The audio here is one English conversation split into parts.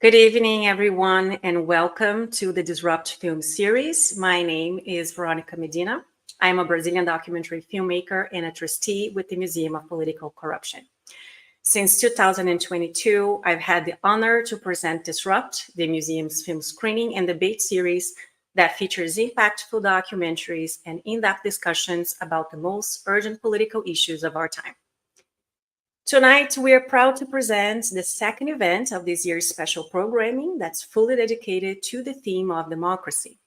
Good evening, everyone, and welcome to the Disrupt Film series. My name is Veronica Medina. I'm a Brazilian documentary filmmaker and a trustee with the Museum of Political Corruption. Since 2022, I've had the honor to present Disrupt, the museum's film screening and debate series that features impactful documentaries and in-depth discussions about the most urgent political issues of our time. Tonight, we are proud to present the second event of this year's special programming that's fully dedicated to the theme of democracy.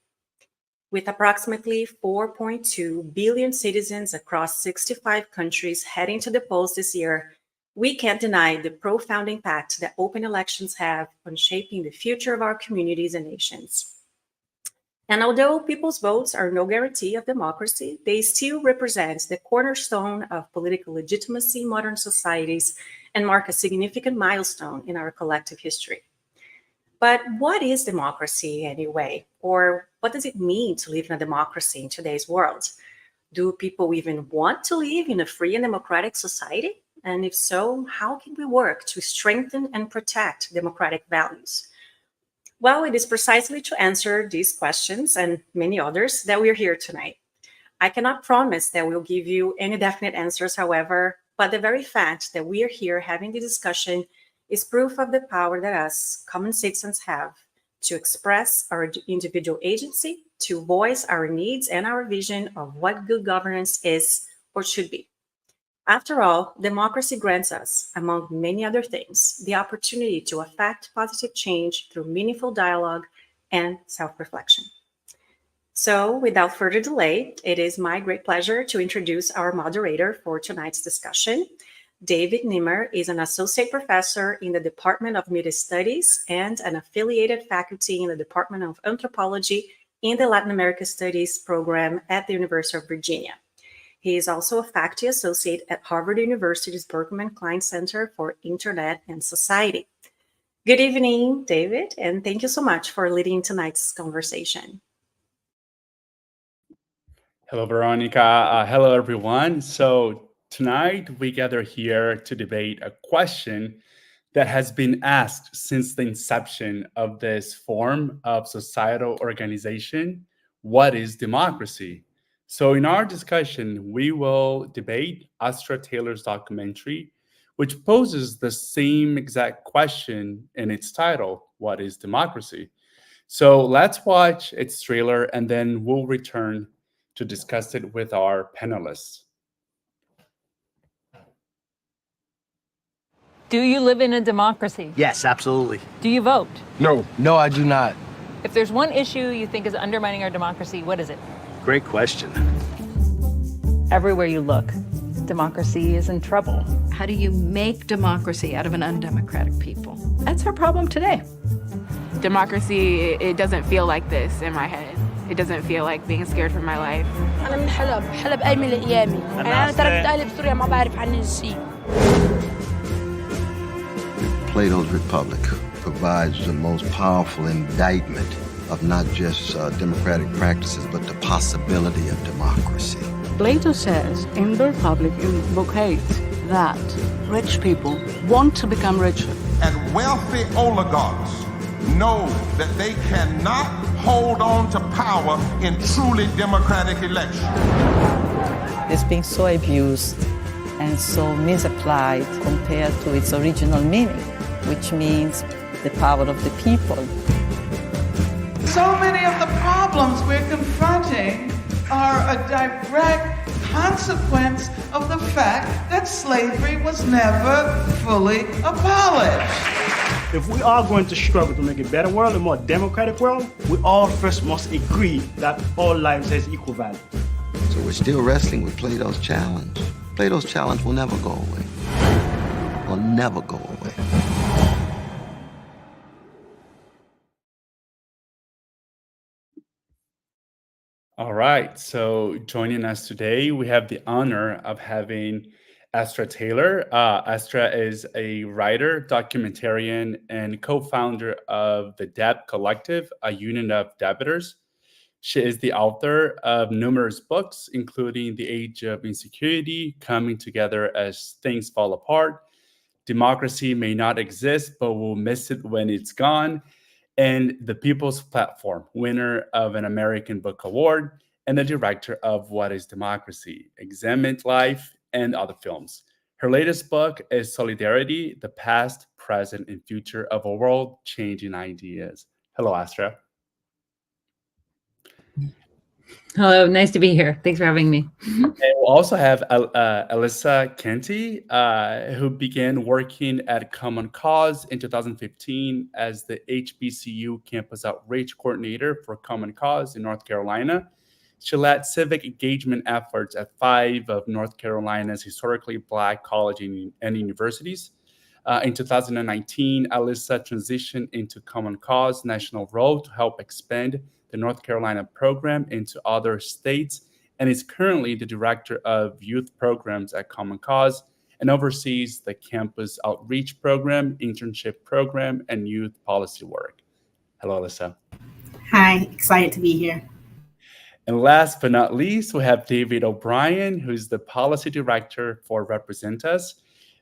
With approximately 4.2 billion citizens across 65 countries heading to the polls this year, we can't deny the profound impact that open elections have on shaping the future of our communities and nations. And although people's votes are no guarantee of democracy, they still represent the cornerstone of political legitimacy in modern societies and mark a significant milestone in our collective history. But what is democracy anyway? Or what does it mean to live in a democracy in today's world? Do people even want to live in a free and democratic society? And if so, how can we work to strengthen and protect democratic values? Well, it is precisely to answer these questions and many others that we're here tonight. I cannot promise that we'll give you any definite answers, however, but the very fact that we are here having the discussion is proof of the power that us, common citizens, have to express our individual agency, to voice our needs and our vision of what good governance is or should be. After all, democracy grants us, among many other things, the opportunity to affect positive change through meaningful dialogue and self-reflection. So, without further delay, it is my great pleasure to introduce our moderator for tonight's discussion. David Nemer is an associate professor in the Department of Media Studies and an affiliated faculty in the Department of Anthropology in the Latin America Studies program at the University of Virginia. He is also a faculty associate at Harvard University's Berkman Klein Center for Internet and Society. Good evening, David, and thank you so much for leading tonight's conversation. Hello, Veronica. Hello, everyone. So tonight we gather here to debate a question that has been asked since the inception of this form of societal organization. What is democracy? So in our discussion, we will debate Astra Taylor's documentary, which poses the same exact question in its title, What is Democracy? So let's watch its trailer and then we'll return to discuss it with our panelists. Do you live in a democracy? Yes, absolutely. Do you vote? No. No, I do not. If there's one issue you think is undermining our democracy, what is it? Great question. Everywhere you look, democracy is in trouble. How do you make democracy out of an undemocratic people? That's our problem today. Democracy, it doesn't feel like this in my head. It doesn't feel like being scared for my life. أنا من حلب أيمن الأيامي. أنا تركت أهلي بسوريا ما بعرف عني شيء. Plato's Republic provides the most powerful indictment of not just democratic practices, but the possibility of democracy. Plato says in the Republic, in Book 8, that rich people want to become richer. And wealthy oligarchs know that they cannot hold on to power in truly democratic elections. It's been so abused and so misapplied compared to its original meaning, which means the power of the people. So many of the problems we're confronting are a direct consequence of the fact that slavery was never fully abolished. If we are going to struggle to make a better world, a more democratic world, we all first must agree that all lives has equal value. So we're still wrestling with Plato's challenge. Plato's challenge will never go away. Will never go away. All right, so joining us today, we have the honor of having Astra Taylor. Astra is a writer, documentarian, and co-founder of the Debt Collective, a union of debtors. She is the author of numerous books, including The Age of Insecurity, Coming Together as Things Fall Apart, Democracy May Not Exist, but We'll Miss It When It's Gone, and The People's Platform, winner of an American Book Award, and the director of What is Democracy? Examined Life, and other films. Her latest book is Solidarity, The Past, Present, and Future of a World Changing Ideas. Hello, Astra. Hello, nice to be here. Thanks for having me. And we'll also have Alyssa Canty, who began working at Common Cause in 2015 as the HBCU Campus Outreach Coordinator for Common Cause in North Carolina. She led civic engagement efforts at 5 of North Carolina's historically Black colleges and universities. In 2019, Alyssa transitioned into Common Cause national role to help expand the North Carolina program into other states, and is currently the director of youth programs at Common Cause and oversees the campus outreach program, internship program, and youth policy work. Hello, Alyssa. Hi, excited to be here. And last but not least, we have David O'Brien, who's the policy director for RepresentUs,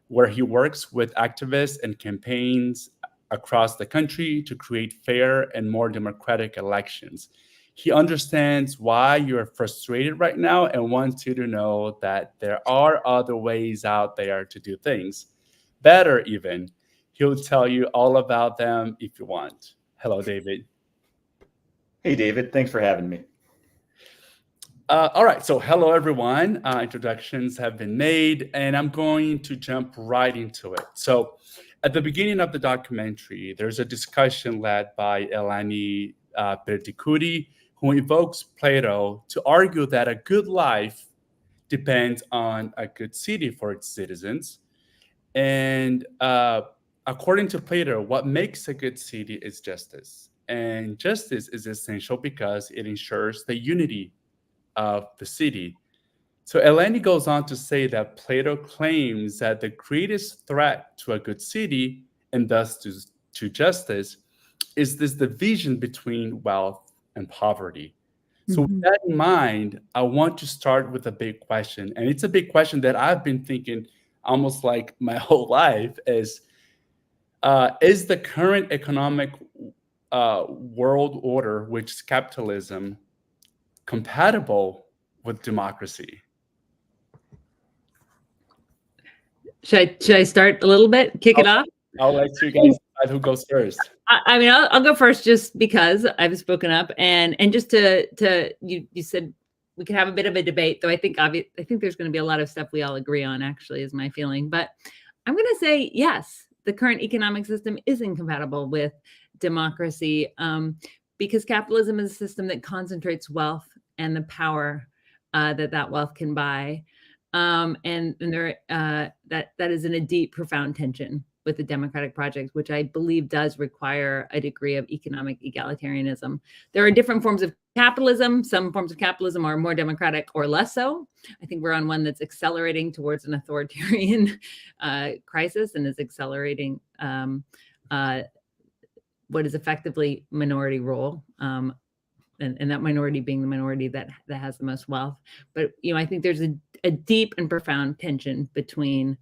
where he works with activists and campaigns across the country to create fair and more democratic elections. He understands why you're frustrated right now and wants you to know that there are other ways out there to do things. Better even, he'll tell you all about them if you want. Hello, David. Hey, David. Thanks for having me. All right, so hello, everyone. Introductions have been made, and I'm going to jump right into it. So at the beginning of the documentary, there's a discussion led by Eleni Perticuti, who invokes Plato to argue that a good life depends on a good city for its citizens. And according to Plato, what makes a good city is justice. And justice is essential because it ensures the unity of the city. So Eleni goes on to say that Plato claims that the greatest threat to a good city, and thus to justice, is this division between wealth and poverty. So with that in mind, I want to start with a big question. And it's a big question that I've been thinking almost like my whole life is the current economic world order, which is capitalism, compatible with democracy? Should I start a little bit? Kick it off? I'll let you guys decide who goes first. I mean, I'll go first just because I've spoken up, and just to you said we could have a bit of a debate, though I think there's going to be a lot of stuff we all agree on, actually, is my feeling. But I'm going to say yes, the current economic system is incompatible with democracy, because capitalism is a system that concentrates wealth and the power that wealth can buy, and there that is in a deep, profound tension with the democratic project, which I believe does require a degree of economic egalitarianism. There are different forms of capitalism. Some forms of capitalism are more democratic or less so. I think we're on one that's accelerating towards an authoritarian crisis and is accelerating what is effectively minority rule, and that minority being the minority that has the most wealth. But I think there's a deep and profound tension between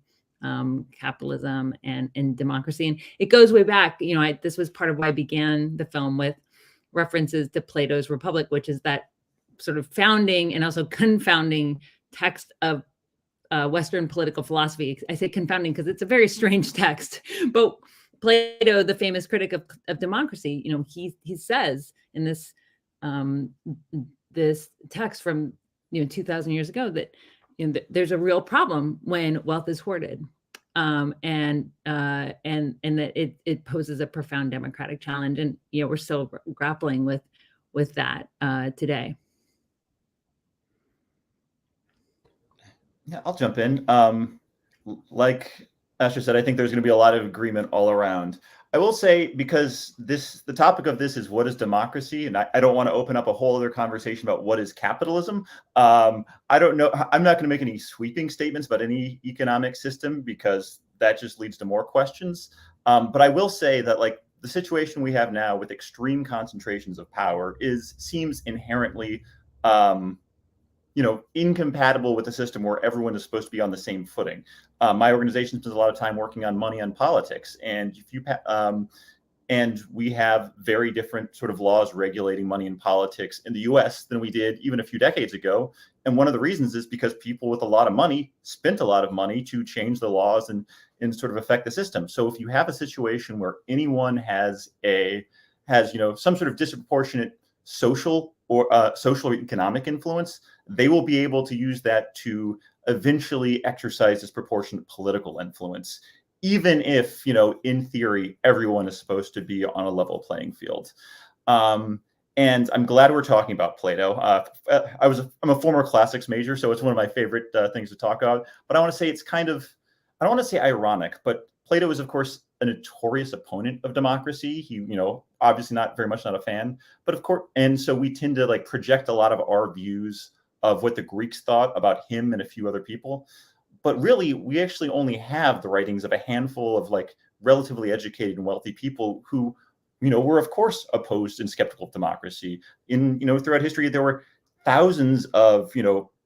capitalism and democracy, and it goes way back. This was part of why I began the film with references to Plato's Republic, which is that sort of founding and also confounding text of Western political philosophy. I say confounding because it's a very strange text, but Plato, the famous critic of democracy, he says in this this text from 2,000 years ago that there's a real problem when wealth is hoarded, and that it poses a profound democratic challenge, and we're still grappling with that today. Yeah, I'll jump in. Like Astra said, I think there's going to be a lot of agreement all around. I will say, because the topic of this is what is democracy, and I don't want to open up a whole other conversation about what is capitalism. I don't know. I'm not going to make any sweeping statements about any economic system because that just leads to more questions. But I will say that the situation we have now with extreme concentrations of power seems inherently incompatible with a system where everyone is supposed to be on the same footing. My organization spends a lot of time working on money on politics, and and we have very different sort of laws regulating money in politics in the US than we did even a few decades ago. And one of the reasons is because people with a lot of money spent a lot of money to change the laws and sort of affect the system. So if you have a situation where anyone has some sort of disproportionate social or social or economic influence, they will be able to use that to eventually exercise disproportionate political influence, even if, in theory, everyone is supposed to be on a level playing field. And I'm glad we're talking about Plato. I'm a former classics major, so it's one of my favorite things to talk about. But I want to say it's kind of, I don't want to say ironic, but Plato is, of course, a notorious opponent of democracy. He, obviously not a fan, but of course, and so we tend to project a lot of our views of what the Greeks thought about him and a few other people. But really, we actually only have the writings of a handful of relatively educated and wealthy people who, were of course opposed and skeptical of democracy. Throughout history, there were thousands of,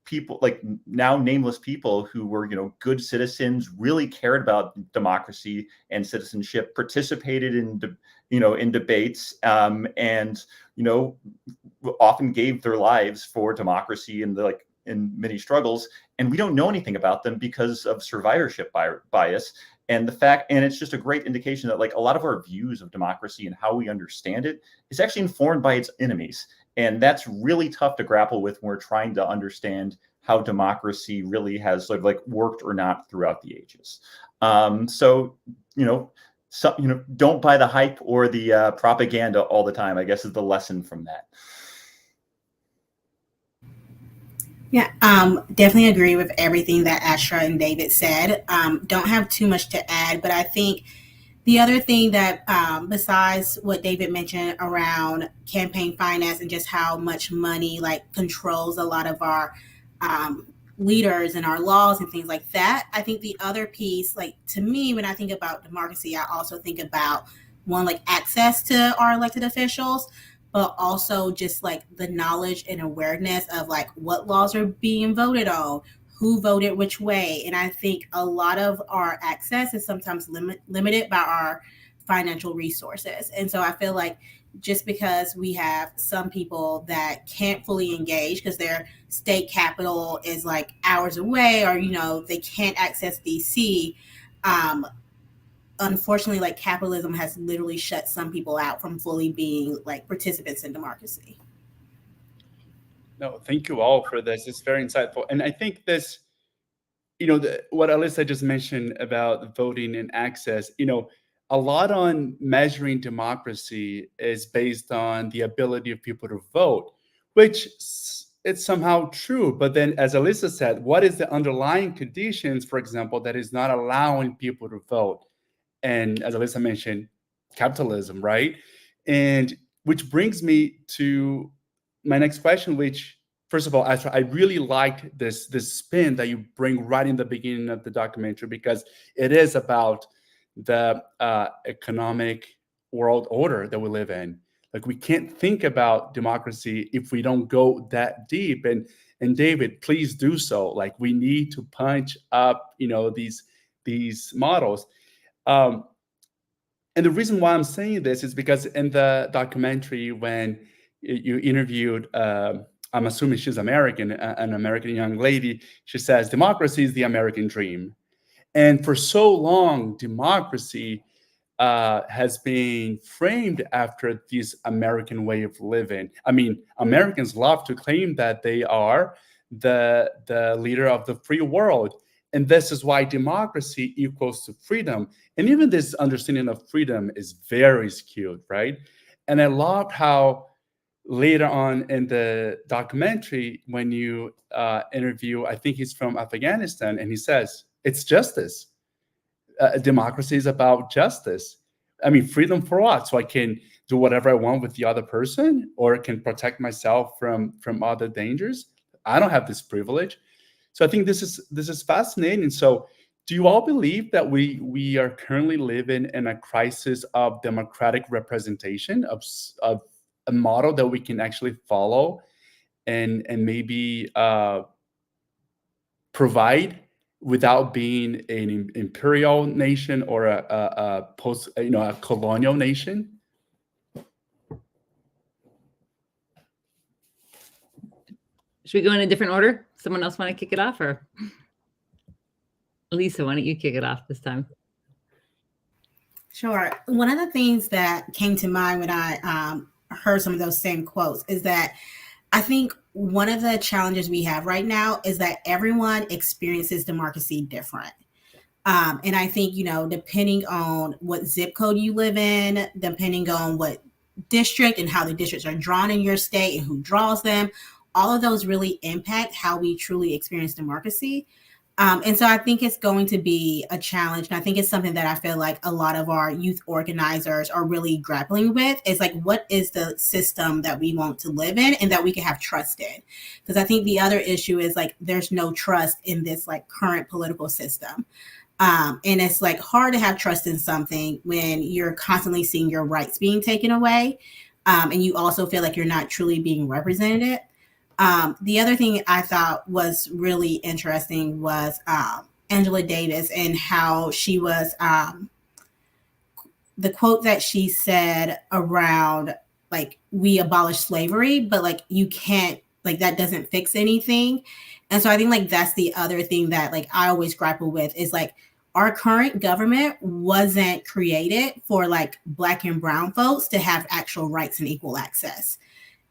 people, now nameless people who were, good citizens, really cared about democracy and citizenship, participated in debates, and, often gave their lives for democracy and in many struggles. And we don't know anything about them because of survivorship bias. And it's just a great indication that a lot of our views of democracy and how we understand it is actually informed by its enemies. And that's really tough to grapple with when we're trying to understand how democracy really has worked or not throughout the ages. Don't buy the hype or the propaganda all the time, I guess, is the lesson from that. Yeah, definitely agree with everything that Astra and David said. Don't have too much to add, but I think the other thing that, besides what David mentioned around campaign finance and just how much money controls a lot of our leaders and our laws and things like that, I think the other piece, to me, when I think about democracy, I also think about one, access to our elected officials, but also just the knowledge and awareness of what laws are being voted on, who voted which way. And I think a lot of our access is sometimes limited by our financial resources. And so I feel just because we have some people that can't fully engage because their state capital is hours away, or, they can't access DC, unfortunately, capitalism has literally shut some people out from fully being participants in democracy. No, thank you all for this. It's very insightful. And I think this, what Alyssa just mentioned about voting and access, a lot on measuring democracy is based on the ability of people to vote, which it's somehow true. But then, as Alyssa said, what is the underlying conditions, for example, that is not allowing people to vote? And as Alyssa mentioned, capitalism, right? And which brings me to my next question, which, first of all, Astra, I really liked this spin that you bring right in the beginning of the documentary, because it is about the economic world order that we live in. We can't think about democracy if we don't go that deep. And David, please do so. We need to punch up, these models. And the reason why I'm saying this is because in the documentary, when you interviewed, I'm assuming she's American, an American young lady, she says, democracy is the American dream. And for so long, democracy has been framed after this American way of living. I mean, Americans love to claim that they are the leader of the free world. And this is why democracy equals to freedom. And even this understanding of freedom is very skewed, right? And I loved how later on in the documentary, when you interview, I think he's from Afghanistan, and he says, it's justice. Democracy is about justice. I mean, freedom for what? So I can do whatever I want with the other person, or can protect myself from other dangers. I don't have this privilege. So I think this is fascinating. So do you all believe that we are currently living in a crisis of democratic representation, of a model that we can actually follow and maybe provide without being an imperial nation or a post, a colonial nation? Should we go in a different order? Someone else want to kick it off, or Alyssa, why don't you kick it off this time? Sure. One of the things that came to mind when I heard some of those same quotes is that I think one of the challenges we have right now is that everyone experiences democracy different. And I think, depending on what zip code you live in, depending on what district and how the districts are drawn in your state and who draws them, all of those really impact how we truly experience democracy. And so I think it's going to be a challenge. And I think it's something that I feel like a lot of our youth organizers are really grappling with. Is like, what is the system that we want to live in and that we can have trust in? Because I think the other issue is like, there's no trust in this like current political system. And it's like hard to have trust in something when you're constantly seeing your rights being taken away. And you also feel like you're not truly being represented. The other thing I thought was really interesting was Angela Davis and how she was, the quote that she said around like, we abolished slavery, but like, you can't, like, that doesn't fix anything. And so I think like, that's the other thing that like, I always grapple with is like, our current government wasn't created for like Black and brown folks to have actual rights and equal access.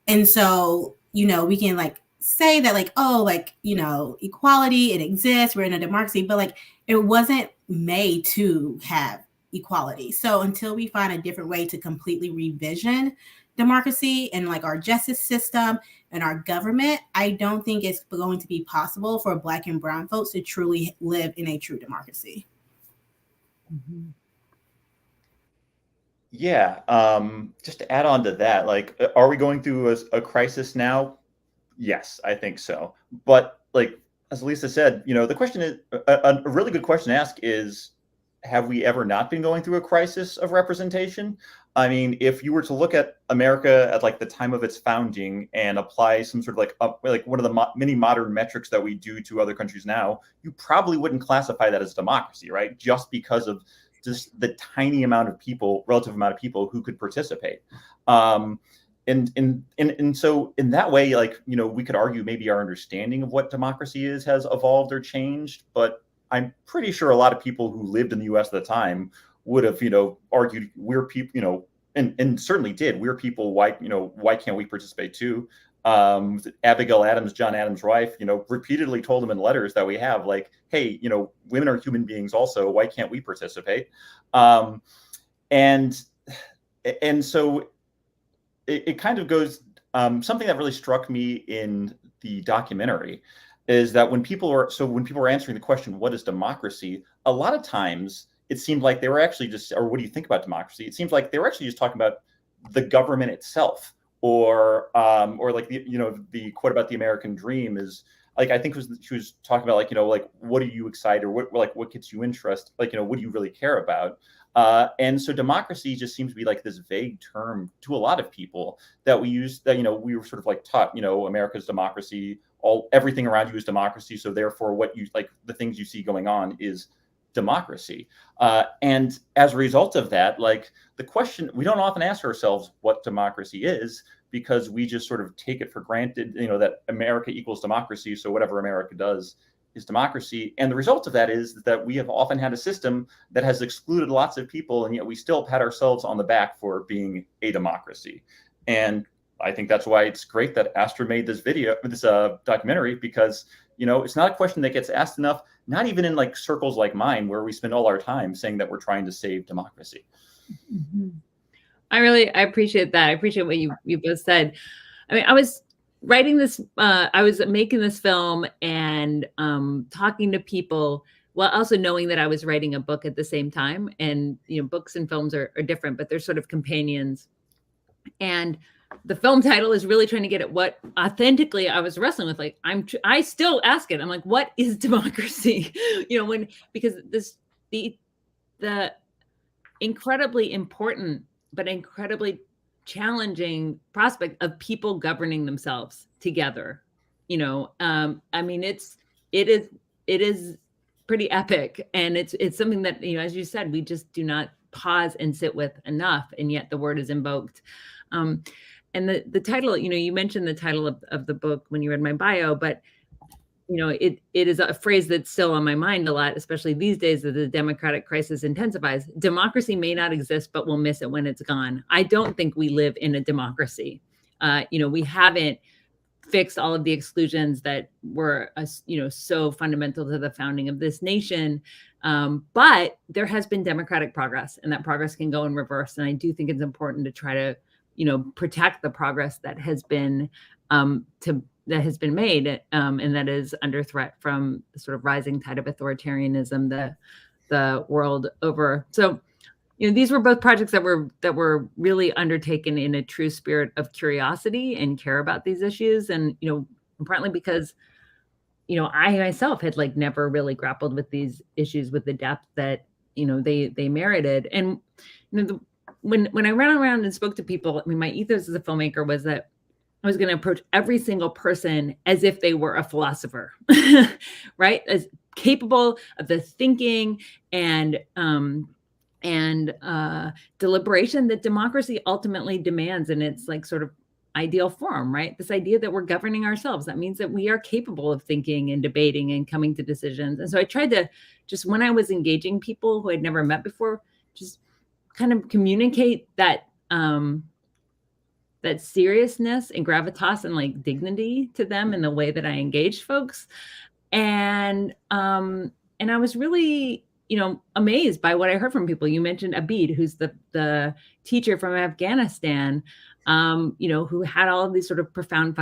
And so, we can like say that like, oh, like, equality, it exists, we're in a democracy, but like, it wasn't made to have equality. So until we find a different way to completely revision democracy and like our justice system and our government, I don't think it's going to be possible for Black and brown folks to truly live in a true democracy. Mm-hmm. Yeah, just to add on to that, like, are we going through a crisis now? Yes, I think so. But like, as Alyssa said, the question is, a really good question to ask is, have we ever not been going through a crisis of representation? I mean, if you were to look at America at like the time of its founding and apply some sort of like one of the many modern metrics that we do to other countries now, you probably wouldn't classify that as democracy, right? Just because of just the tiny amount of people, relative amount of people who could participate. And so in that way, like, we could argue maybe our understanding of what democracy is has evolved or changed, but I'm pretty sure a lot of people who lived in the US at the time would have, argued we're people, and certainly did. We're people, why can't we participate too? Abigail Adams, John Adams' wife, repeatedly told him in letters that we have, like, hey, women are human beings also. Why can't we participate? And so it kind of goes, something that really struck me in the documentary is that when people were answering the question, what is democracy? A lot of times it seemed like they were actually just, or what do you think about democracy? It seems like they were actually just talking about the government itself. Or like the quote about the American dream is like, I think she was talking about like, like, what are you excited, or what gets you interest? Like, what do you really care about? And so democracy just seems to be like this vague term to a lot of people that we use, that, we were sort of like taught, America's democracy, everything around you is democracy. So therefore what you like, the things you see going on is democracy. And as a result of that, like, the question, we don't often ask ourselves what democracy is, because we just sort of take it for granted, that America equals democracy. So whatever America does is democracy. And the result of that is that we have often had a system that has excluded lots of people, and yet we still pat ourselves on the back for being a democracy. And I think that's why it's great that Astra made this documentary, because, it's not a question that gets asked enough, not even in like circles like mine, where we spend all our time saying that we're trying to save democracy. Mm-hmm. I appreciate that. I appreciate what you both said. I mean, I was writing this, I was making this film and talking to people, while also knowing that I was writing a book at the same time. And, books and films are different, but they're sort of companions. And the film title is really trying to get at what authentically I was wrestling with. Like, I still ask it. I'm like, what is democracy? Because the incredibly important, but incredibly challenging prospect of people governing themselves together. I mean, it is pretty epic, and it's something that, as you said, we just do not pause and sit with enough, and yet the word is invoked. And the title, you mentioned the title of the book when you read my bio, but it is a phrase that's still on my mind a lot, especially these days as the democratic crisis intensifies. Democracy may not exist, but we'll miss it when it's gone. I don't think we live in a democracy. We haven't fixed all of the exclusions that were, so fundamental to the founding of this nation. But there has been democratic progress, and that progress can go in reverse. And I do think it's important to try to, protect the progress that has been made, and that is under threat from the sort of rising tide of authoritarianism the world over. So, these were both projects that were really undertaken in a true spirit of curiosity and care about these issues, and partly because I myself had never really grappled with these issues with the depth that they merited. And when I ran around and spoke to people, I mean, my ethos as a filmmaker was that I was going to approach every single person as if they were a philosopher, right? As capable of the thinking and deliberation that democracy ultimately demands in its sort of ideal form, right? This idea that we're governing ourselves. That means that we are capable of thinking and debating and coming to decisions. And so I tried to just, when I was engaging people who I'd never met before, just kind of communicate that that seriousness and gravitas and dignity to them in the way that I engaged folks. And I was really, amazed by what I heard from people. You mentioned Abid, who's the teacher from Afghanistan, who had all of these sort of profound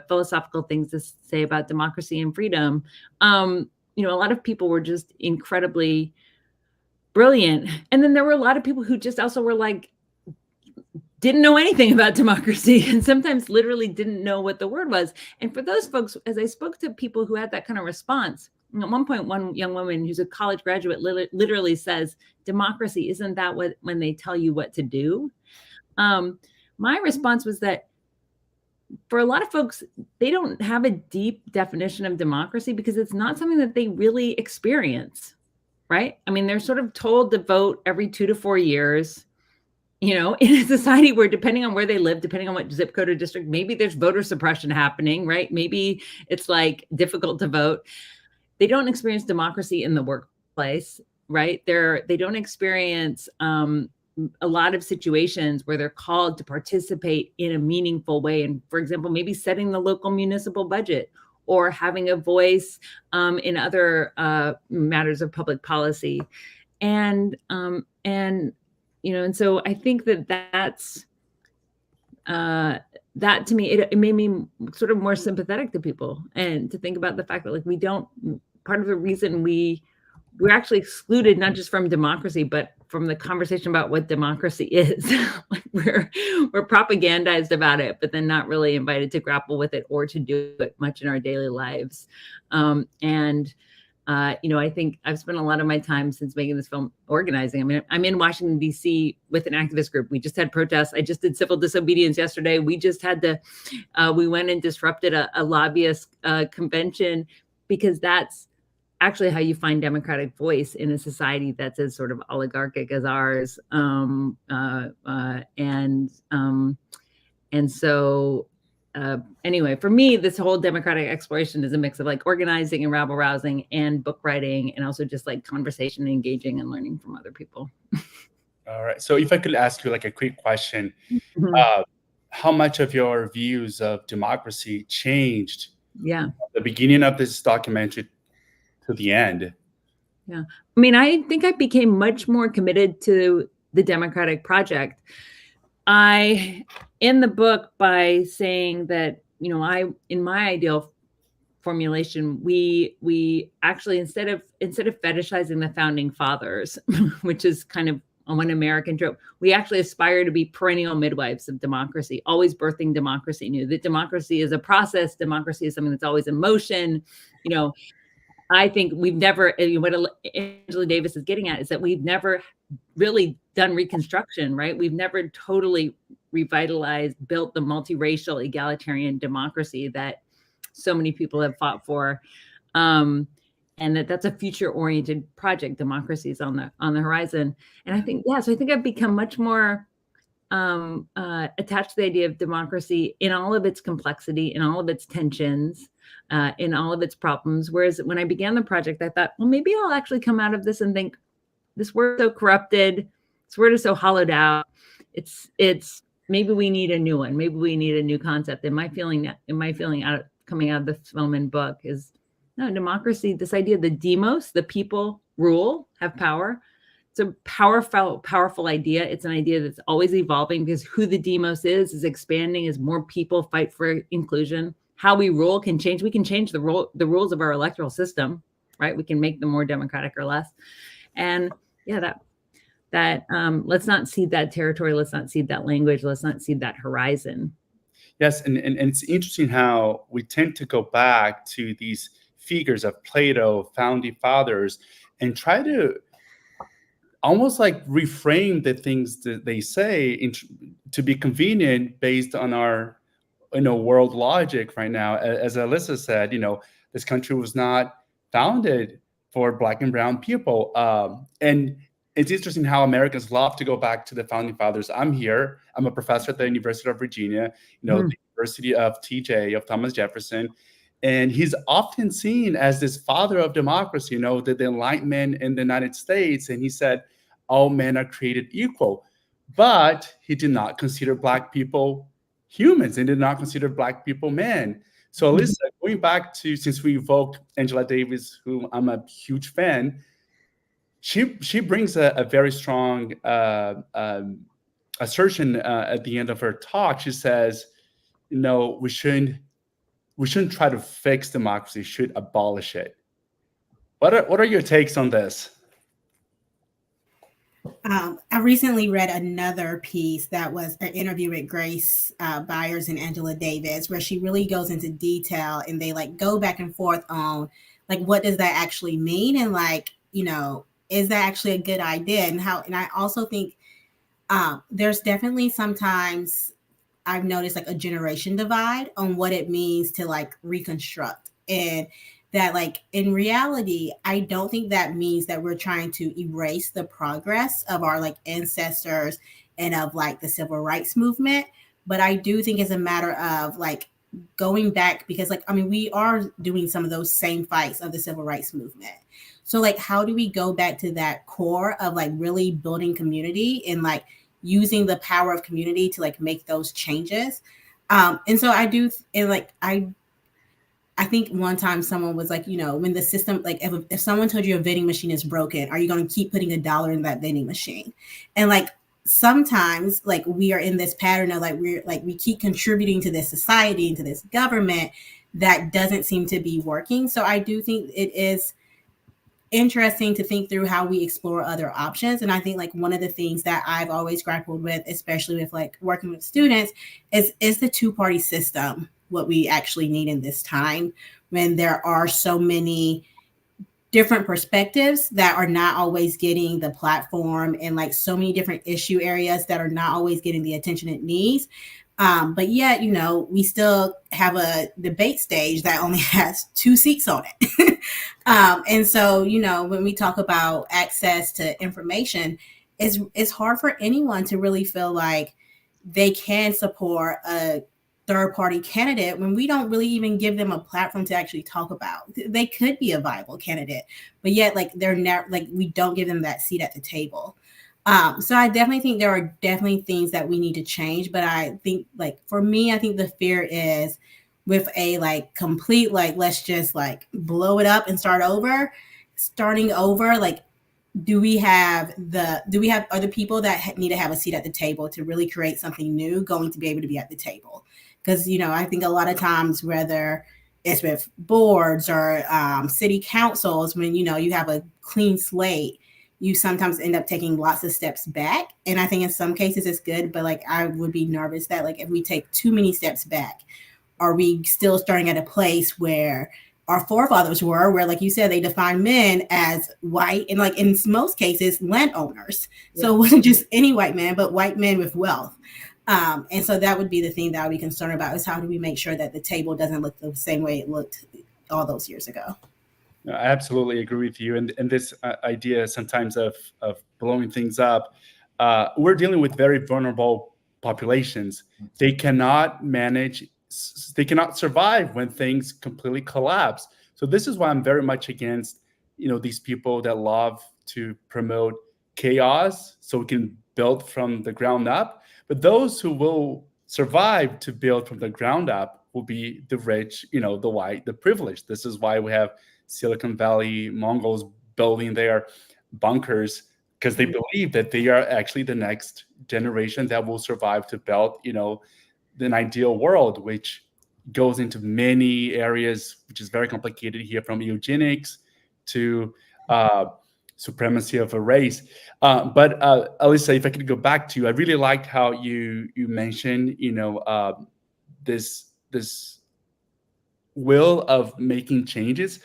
philosophical things to say about democracy and freedom. A lot of people were just incredibly brilliant. And then there were a lot of people who just also were didn't know anything about democracy, and sometimes literally didn't know what the word was. And for those folks, as I spoke to people who had that kind of response, at one point, one young woman who's a college graduate literally says, democracy, isn't that when they tell you what to do? My response was that for a lot of folks, they don't have a deep definition of democracy because it's not something that they really experience, right? I mean, they're sort of told to vote every 2 to 4 years, in a society where, depending on where they live, depending on what zip code or district, maybe there's voter suppression happening, right? Maybe it's difficult to vote. They don't experience democracy in the workplace, right? They don't experience a lot of situations where they're called to participate in a meaningful way. And for example, maybe setting the local municipal budget or having a voice in other matters of public policy. And so I think that's that to me, it made me sort of more sympathetic to people, and to think about the fact that part of the reason we're actually excluded, not just from democracy, but from the conversation about what democracy is. We're propagandized about it, but then not really invited to grapple with it or to do it much in our daily lives. I think I've spent a lot of my time since making this film organizing. I mean, I'm in Washington, D.C. with an activist group. We just had protests. I just did civil disobedience yesterday. We just had we went and disrupted a lobbyist convention, because that's actually how you find democratic voice in a society that's as sort of oligarchic as ours. Anyway, for me, this whole democratic exploration is a mix of organizing and rabble rousing and book writing, and also just conversation, and engaging and learning from other people. All right. So if I could ask you a quick question, how much of your views of democracy changed from the beginning of this documentary to the end? Yeah. I mean, I think I became much more committed to the democratic project. I end the book by saying that, in my ideal formulation, we actually, instead of fetishizing the founding fathers, which is kind of one American trope, we actually aspire to be perennial midwives of democracy, always birthing democracy new. That democracy is a process. Democracy is something that's always in motion. I think we've never, what Angela Davis is getting at is that we've never really done reconstruction, right? We've never totally revitalized, built the multiracial egalitarian democracy that so many people have fought for. And that's a future-oriented project. Democracy is on the horizon. And I think, so I think I've become much more attached to the idea of democracy in all of its complexity, in all of its tensions, in all of its problems. Whereas when I began the project, I thought, well, maybe I'll actually come out of this and think, this word is so corrupted, this word is so hollowed out. It's maybe we need a new one. Maybe we need a new concept. And my feeling out coming out of the film and book is, no, democracy, this idea of the demos, the people rule, have power. It's a powerful idea. It's an idea that's always evolving, because who the demos is expanding as more people fight for inclusion. How we rule can change. We can change the rules of our electoral system, right? We can make them more democratic or less. And that let's not cede that territory. Let's not cede that language. Let's not cede that horizon. Yes, and it's interesting how we tend to go back to these figures of Plato, founding fathers, and try to almost like reframe the things that they say to be convenient based on our world logic right now. As Alyssa said, this country was not founded for Black and brown people. And it's interesting how Americans love to go back to the founding fathers. I'm a professor at the University of Virginia, the University of TJ, of Thomas Jefferson. And he's often seen as this father of democracy, the Enlightenment in the United States. And he said, all men are created equal. But he did not consider Black people humans and did not consider Black people men. So Alyssa, going back to, since we evoked Angela Davis, who I'm a huge fan, she brings a very strong assertion at the end of her talk. She says, we shouldn't try to fix democracy, should abolish it. What are your takes on this? I recently read another piece that was an interview with Grace Byers and Angela Davis, where she really goes into detail, and they go back and forth on what does that actually mean, and is that actually a good idea, and I also think there's definitely sometimes I've noticed a generation divide on what it means to reconstruct, and that in reality, I don't think that means that we're trying to erase the progress of our ancestors and of the civil rights movement. But I do think it's a matter of going back, because we are doing some of those same fights of the civil rights movement. So how do we go back to that core of really building community and using the power of community to make those changes? And so I do, and I think one time someone was when the system, if someone told you a vending machine is broken, are you going to keep putting $1 in that vending machine? And sometimes we are in this pattern of we keep contributing to this society and to this government that doesn't seem to be working. So I do think it is interesting to think through how we explore other options. And I think one of the things that I've always grappled with, especially with working with students, is the two-party system what we actually need in this time, when there are so many different perspectives that are not always getting the platform, and so many different issue areas that are not always getting the attention it needs. But yet, we still have a debate stage that only has 2 seats on it. And so, when we talk about access to information, it's hard for anyone to really feel like they can support a third-party candidate when we don't really even give them a platform to actually talk about. They could be a viable candidate, but yet they're never we don't give them that seat at the table. So I definitely think there are definitely things that we need to change, but I think for me, I think the fear is with a complete let's just blow it up and starting over. Do we have other people that need to have a seat at the table to really create something new going to be able to be at the table? Because, I think a lot of times, whether it's with boards or city councils, when, you have a clean slate, you sometimes end up taking lots of steps back. And I think in some cases it's good, but I would be nervous that if we take too many steps back, are we still starting at a place where our forefathers were, where, you said, they defined men as white and in most cases landowners. Yeah. So it wasn't just any white man, but white men with wealth. And so that would be the thing that I would be concerned about, is how do we make sure that the table doesn't look the same way it looked all those years ago. I absolutely agree with you. And this idea sometimes of blowing things up, we're dealing with very vulnerable populations. They cannot survive when things completely collapse. So this is why I'm very much against, these people that love to promote chaos so we can build from the ground up. But those who will survive to build from the ground up will be the rich, the white, the privileged. This is why we have Silicon Valley Mongols building their bunkers, because they believe that they are actually the next generation that will survive to build, an ideal world, which goes into many areas, which is very complicated here, from eugenics to supremacy of a race. But Alyssa, if I could go back to you, I really liked how you mentioned, this will of making changes.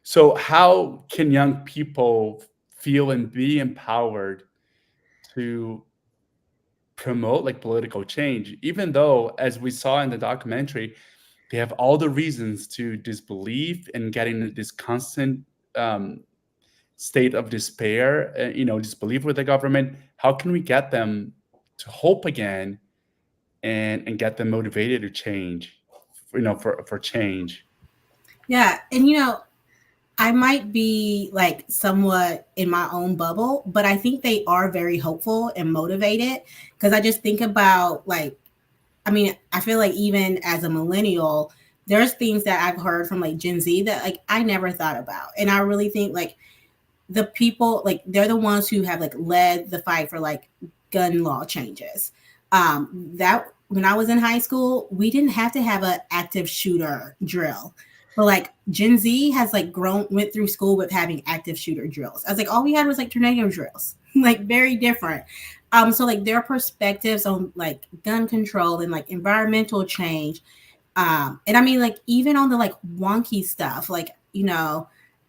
So how can young people feel and be empowered to promote political change, even though, as we saw in the documentary, they have all the reasons to disbelieve and get into this constant state of despair, disbelief with the government? How can we get them to hope again and get them motivated to change, for change? Yeah. And, I might be somewhat in my own bubble, but I think they are very hopeful and motivated, because I just think about I feel like even as a millennial, there's things that I've heard from Gen Z that I never thought about. And I really think the people, they're the ones who have led the fight for gun law changes. That when I was in high school, we didn't have to have an active shooter drill. But Gen Z has went through school with having active shooter drills. I was all we had was tornado drills, very different. So their perspectives on gun control and environmental change. And even on the wonky stuff,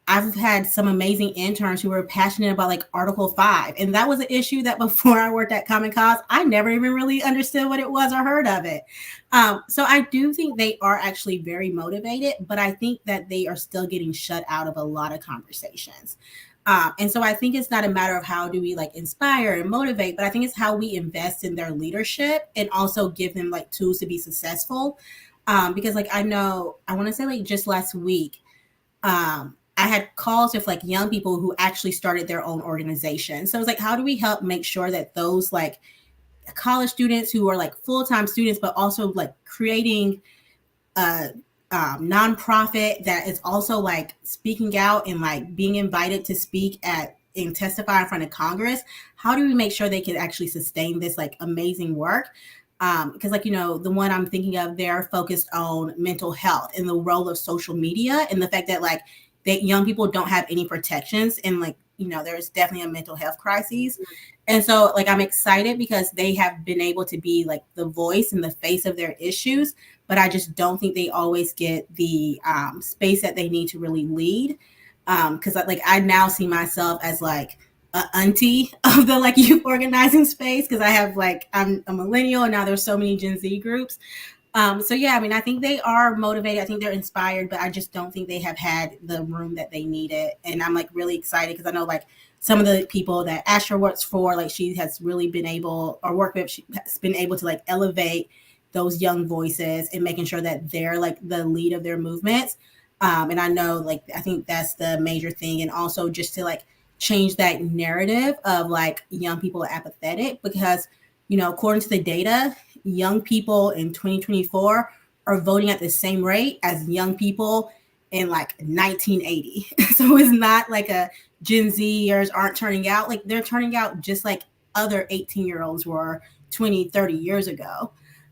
I've had some amazing interns who were passionate about Article 5. And that was an issue that before I worked at Common Cause, I never even really understood what it was or heard of it. So I do think they are actually very motivated, but I think that they are still getting shut out of a lot of conversations. And so I think it's not a matter of how do we inspire and motivate, but I think it's how we invest in their leadership and also give them tools to be successful. Because I know, I want to say just last week, I had calls with young people who actually started their own organization. So it's how do we help make sure that those college students who are full-time students, but also creating a nonprofit that is also speaking out and being invited to speak at and testify in front of Congress, how do we make sure they can actually sustain this amazing work? Because the one I'm thinking of, they're focused on mental health and the role of social media and the fact that that young people don't have any protections, and there's definitely a mental health crisis. And so I'm excited because they have been able to be the voice and the face of their issues, but I just don't think they always get the space that they need to really lead. Because I now see myself as a auntie of the youth organizing space, because I have I'm a millennial and now there's so many Gen Z groups. So yeah, I think they are motivated. I think they're inspired, but I just don't think they have had the room that they needed. And I'm really excited because I know some of the people that Astra works for, she has really been able, or work with, she has been able to elevate those young voices and making sure that they're the lead of their movements. And I know I think that's the major thing. And also just to change that narrative of young people are apathetic, because according to the data, young people in 2024 are voting at the same rate as young people in 1980. So it's not a Gen Zers aren't turning out. They're turning out just like other 18-year-olds were 20, 30 years ago.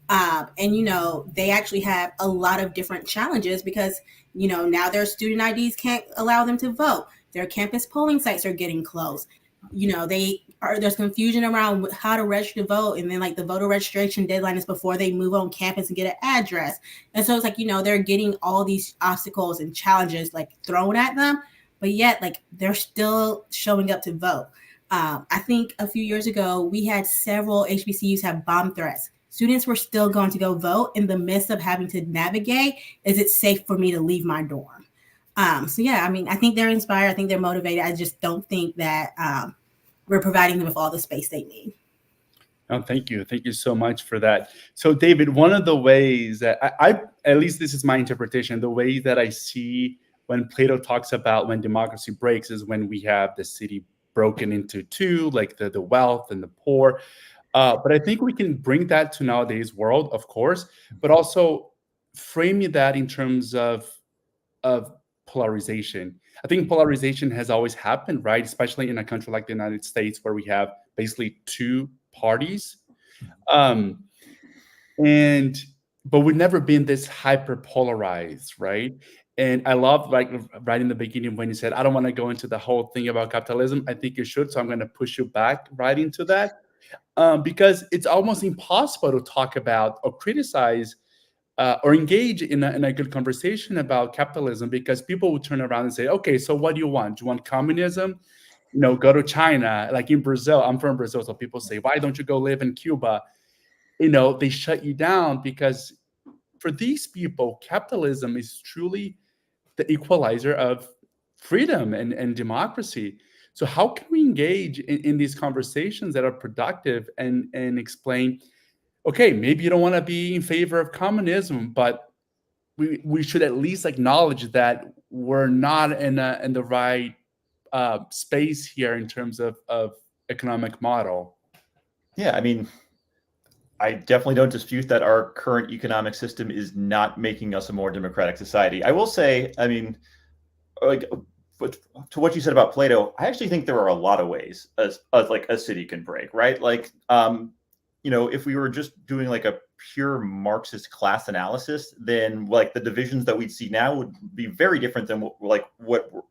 And, they actually have a lot of different challenges because, now their student IDs can't allow them to vote. Their campus polling sites are getting closed. There's confusion around how to register to vote. And then the voter registration deadline is before they move on campus and get an address. And so it's they're getting all these obstacles and challenges thrown at them, but yet they're still showing up to vote. I think a few years ago, we had several HBCUs have bomb threats. students were still going to go vote in the midst of having to navigate, is it safe for me to leave my dorm? So yeah, I mean, I think they're inspired. I think they're motivated. I just don't think that we're providing them with all the space they need. Oh, thank you. Thank you so much for that. So David, one of the ways that I at least this is my interpretation, the way that I see when Plato talks about when democracy breaks is when we have the city broken into two, like the wealth and the poor. But I think we can bring that to nowadays world, of course, but also framing that in terms of polarization. I think polarization has always happened, right? Especially in a country like the United States, where we have basically two parties. But we've never been this hyper polarized, right? And I love, like, right in the beginning when you said, I don't want to go into the whole thing about capitalism. I think you should. So I'm going to push you back right into that. Because it's almost impossible to talk about or criticize or engage in a good conversation about capitalism, because people will turn around and say, okay, so what do you want? Do you want communism? Go to China, like in Brazil. I'm from Brazil, so people say, why don't you go live in Cuba? They shut you down, because for these people, capitalism is truly the equalizer of freedom and democracy. So how can we engage in these conversations that are productive and explain, okay, maybe you don't want to be in favor of communism, but we should at least acknowledge that we're not in the right space here in terms of economic model. Yeah, I mean, I definitely don't dispute that our current economic system is not making us a more democratic society. I will say, I mean, like, to what you said about Plato, I actually think there are a lot of ways as like a city can break, right? Like, if we were just doing like a pure Marxist class analysis, then like the divisions that we'd see now would be very different than what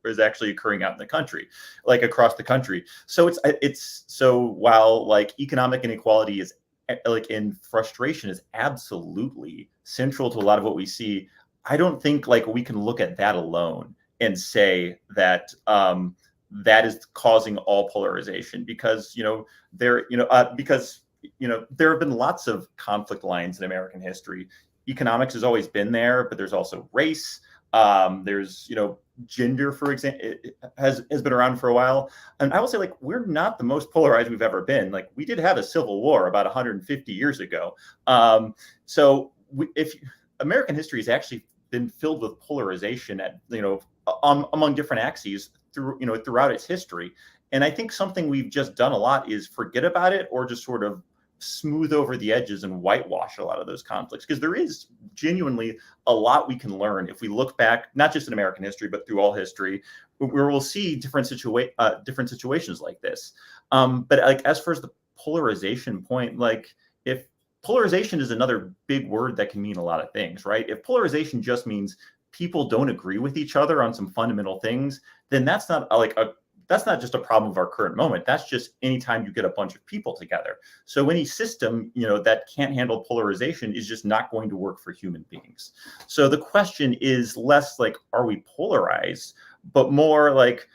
is actually occurring out in the country, like across the country. So it's so while like economic inequality is like in frustration is absolutely central to a lot of what we see, I don't think like we can look at that alone and say that that is causing all polarization, because there have been lots of conflict lines in American history. Economics has always been there, but there's also race. There's gender, for example, it has been around for a while. And I will say, like, we're not the most polarized we've ever been. Like, we did have a civil war about 150 years ago. So if American history has actually been filled with polarization at among different axes throughout its history. And I think something we've just done a lot is forget about it, or just sort of smooth over the edges and whitewash a lot of those conflicts, because there is genuinely a lot we can learn if we look back, not just in American history, but through all history, where we'll see different situations like this. But like, as far as the polarization point, like, if polarization is another big word that can mean a lot of things, right? If polarization just means people don't agree with each other on some fundamental things, then that's not just a problem of our current moment. That's just anytime you get a bunch of people together. So any system, that can't handle polarization is just not going to work for human beings. So the question is less like, are we polarized, but more like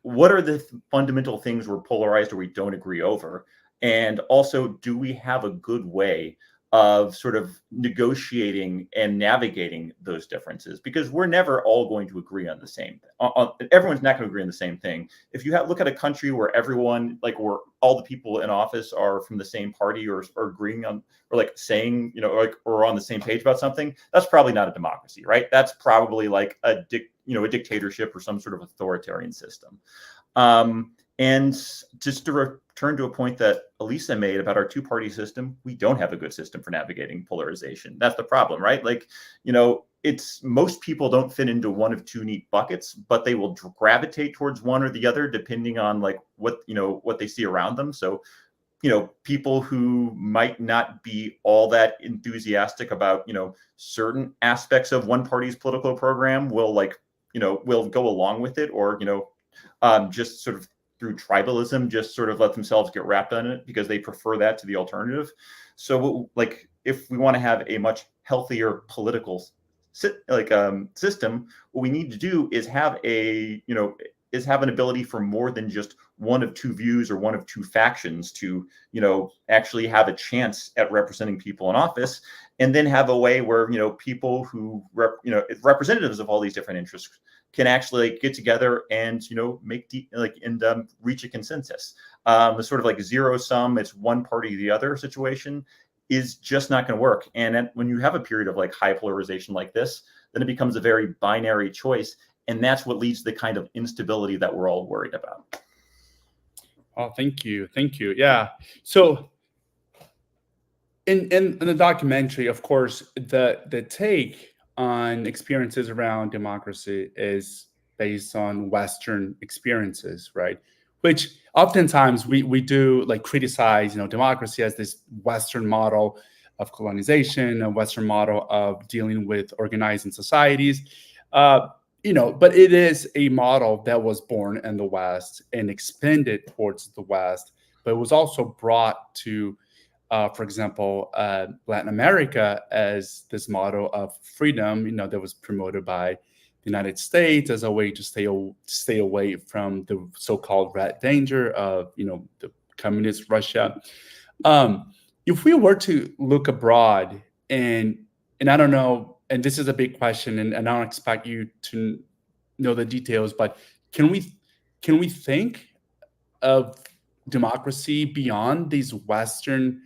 what are the fundamental things we're polarized or we don't agree over? And also, do we have a good way of sort of negotiating and navigating those differences? Because we're never all going to agree on the same thing. Everyone's not going to agree on the same thing. If you look at a country where everyone, like, where all the people in office are from the same party or agreeing on, or like saying, or on the same page about something, that's probably not a democracy, right? That's probably like a dictatorship or some sort of authoritarian system. And just to return to a point that Alyssa made about our two-party system, we don't have a good system for navigating polarization. That's the problem, right? Like, it's most people don't fit into one of two neat buckets, but they will gravitate towards one or the other depending on like what they see around them. So, people who might not be all that enthusiastic about, certain aspects of one party's political program will will go along with it, or, just sort of through tribalism, just sort of let themselves get wrapped on it because they prefer that to the alternative. So like, if we want to have a much healthier political system, what we need to do is have an ability for more than just one of two views or one of two factions to, actually have a chance at representing people in office, and then have a way where, people who, representatives of all these different interests can actually get together and, reach a consensus. The sort of like zero sum, it's one party or the other situation is just not going to work. And when you have a period of like high polarization like this, then it becomes a very binary choice. And that's what leads to the kind of instability that we're all worried about. Oh, thank you. Thank you. Yeah. So in the documentary, of course, the take on experiences around democracy is based on Western experiences, right? Which oftentimes we do like criticize, democracy as this Western model of colonization, a Western model of dealing with organizing societies. But it is a model that was born in the West and expanded towards the West, but it was also brought to, for example, Latin America as this model of freedom, that was promoted by the United States as a way to stay away from the so-called red danger of, the communist Russia. If we were to look abroad, and I don't know, and this is a big question, and I don't expect you to know the details, but can we think of democracy beyond these Western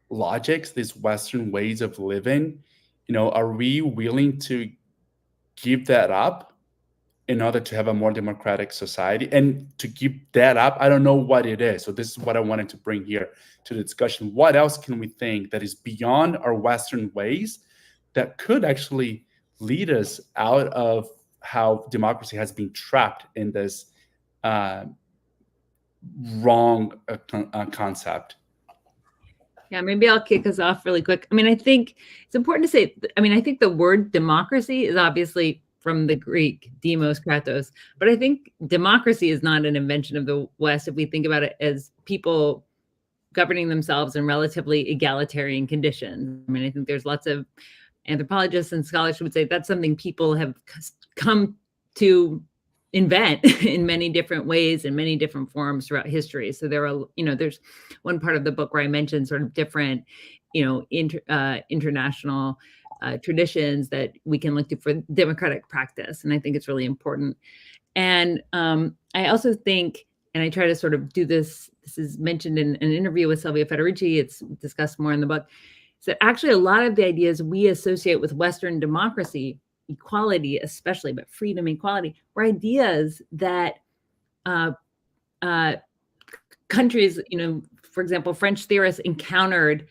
logics, these Western ways of living? Are we willing to give that up in order to have a more democratic society? And to give that up, I don't know what it is. So this is what I wanted to bring here to the discussion. What else can we think that is beyond our Western ways that could actually lead us out of how democracy has been trapped in this wrong concept? Yeah, maybe I'll kick us off really quick. I think it's important to say, I think the word democracy is obviously from the Greek demos, kratos, but I think democracy is not an invention of the West if we think about it as people governing themselves in relatively egalitarian conditions. I think there's lots of anthropologists and scholars who would say that's something people have come to invent in many different ways, in many different forms throughout history. So there are, there's one part of the book where I mentioned sort of different, international traditions that we can look to for democratic practice. And I think it's really important. And I also think, and I try to sort of do this is mentioned in an interview with Silvia Federici, it's discussed more in the book, is that actually a lot of the ideas we associate with Western democracy, equality especially, but freedom, equality, were ideas that countries, for example, French theorists encountered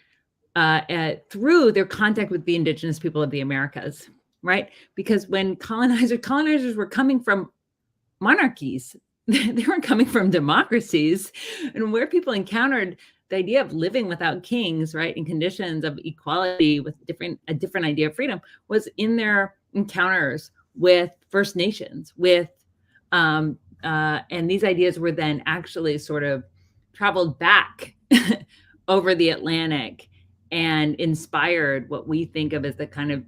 through their contact with the indigenous people of the Americas, right? Because when colonizers were coming from monarchies, they weren't coming from democracies, and where people encountered the idea of living without kings, right, in conditions of equality with a different idea of freedom, was in their encounters with First Nations, and these ideas were then actually sort of traveled back over the Atlantic and inspired what we think of as the kind of,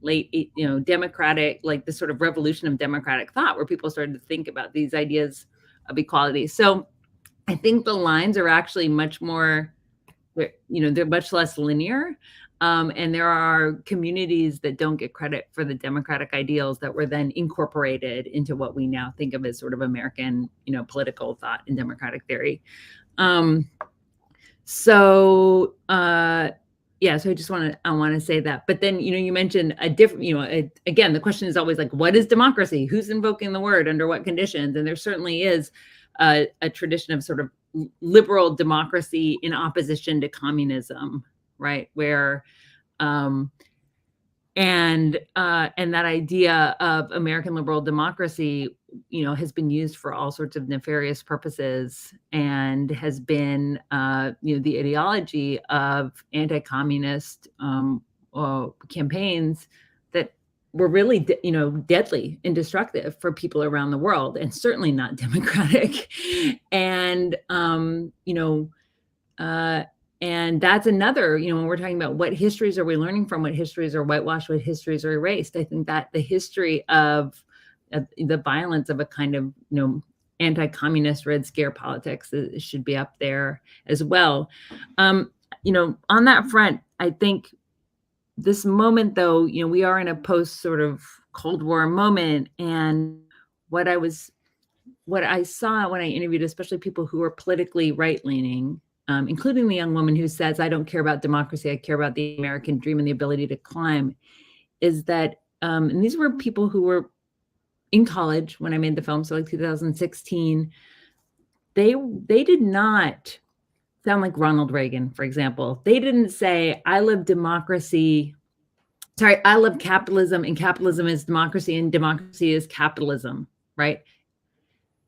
late, democratic, like the sort of revolution of democratic thought, where people started to think about these ideas of equality. So I think the lines are actually much more, they're much less linear. And there are communities that don't get credit for the democratic ideals that were then incorporated into what we now think of as sort of American, political thought and democratic theory. So I want to say that. But then, you mentioned a different, again, the question is always like, what is democracy? Who's invoking the word under what conditions? And there certainly is a tradition of sort of liberal democracy in opposition to communism, right? Where, and that idea of American liberal democracy, has been used for all sorts of nefarious purposes, and has been, the ideology of anti-communist campaigns that were really, deadly and destructive for people around the world, and certainly not democratic. And, and that's another, when we're talking about what histories are we learning from, what histories are whitewashed, what histories are erased, I think that the history of the violence of a kind of, anti-communist Red Scare politics should be up there as well. On that front, I think this moment, though, we are in a post sort of Cold War moment, and what I saw when I interviewed, especially people who are politically right-leaning, including the young woman who says, I don't care about democracy, I care about the American dream and the ability to climb, is that, and these were people who were in college when I made the film, so like 2016, they did not sound like Ronald Reagan, for example. They didn't say, I love capitalism, and capitalism is democracy, and democracy is capitalism, right?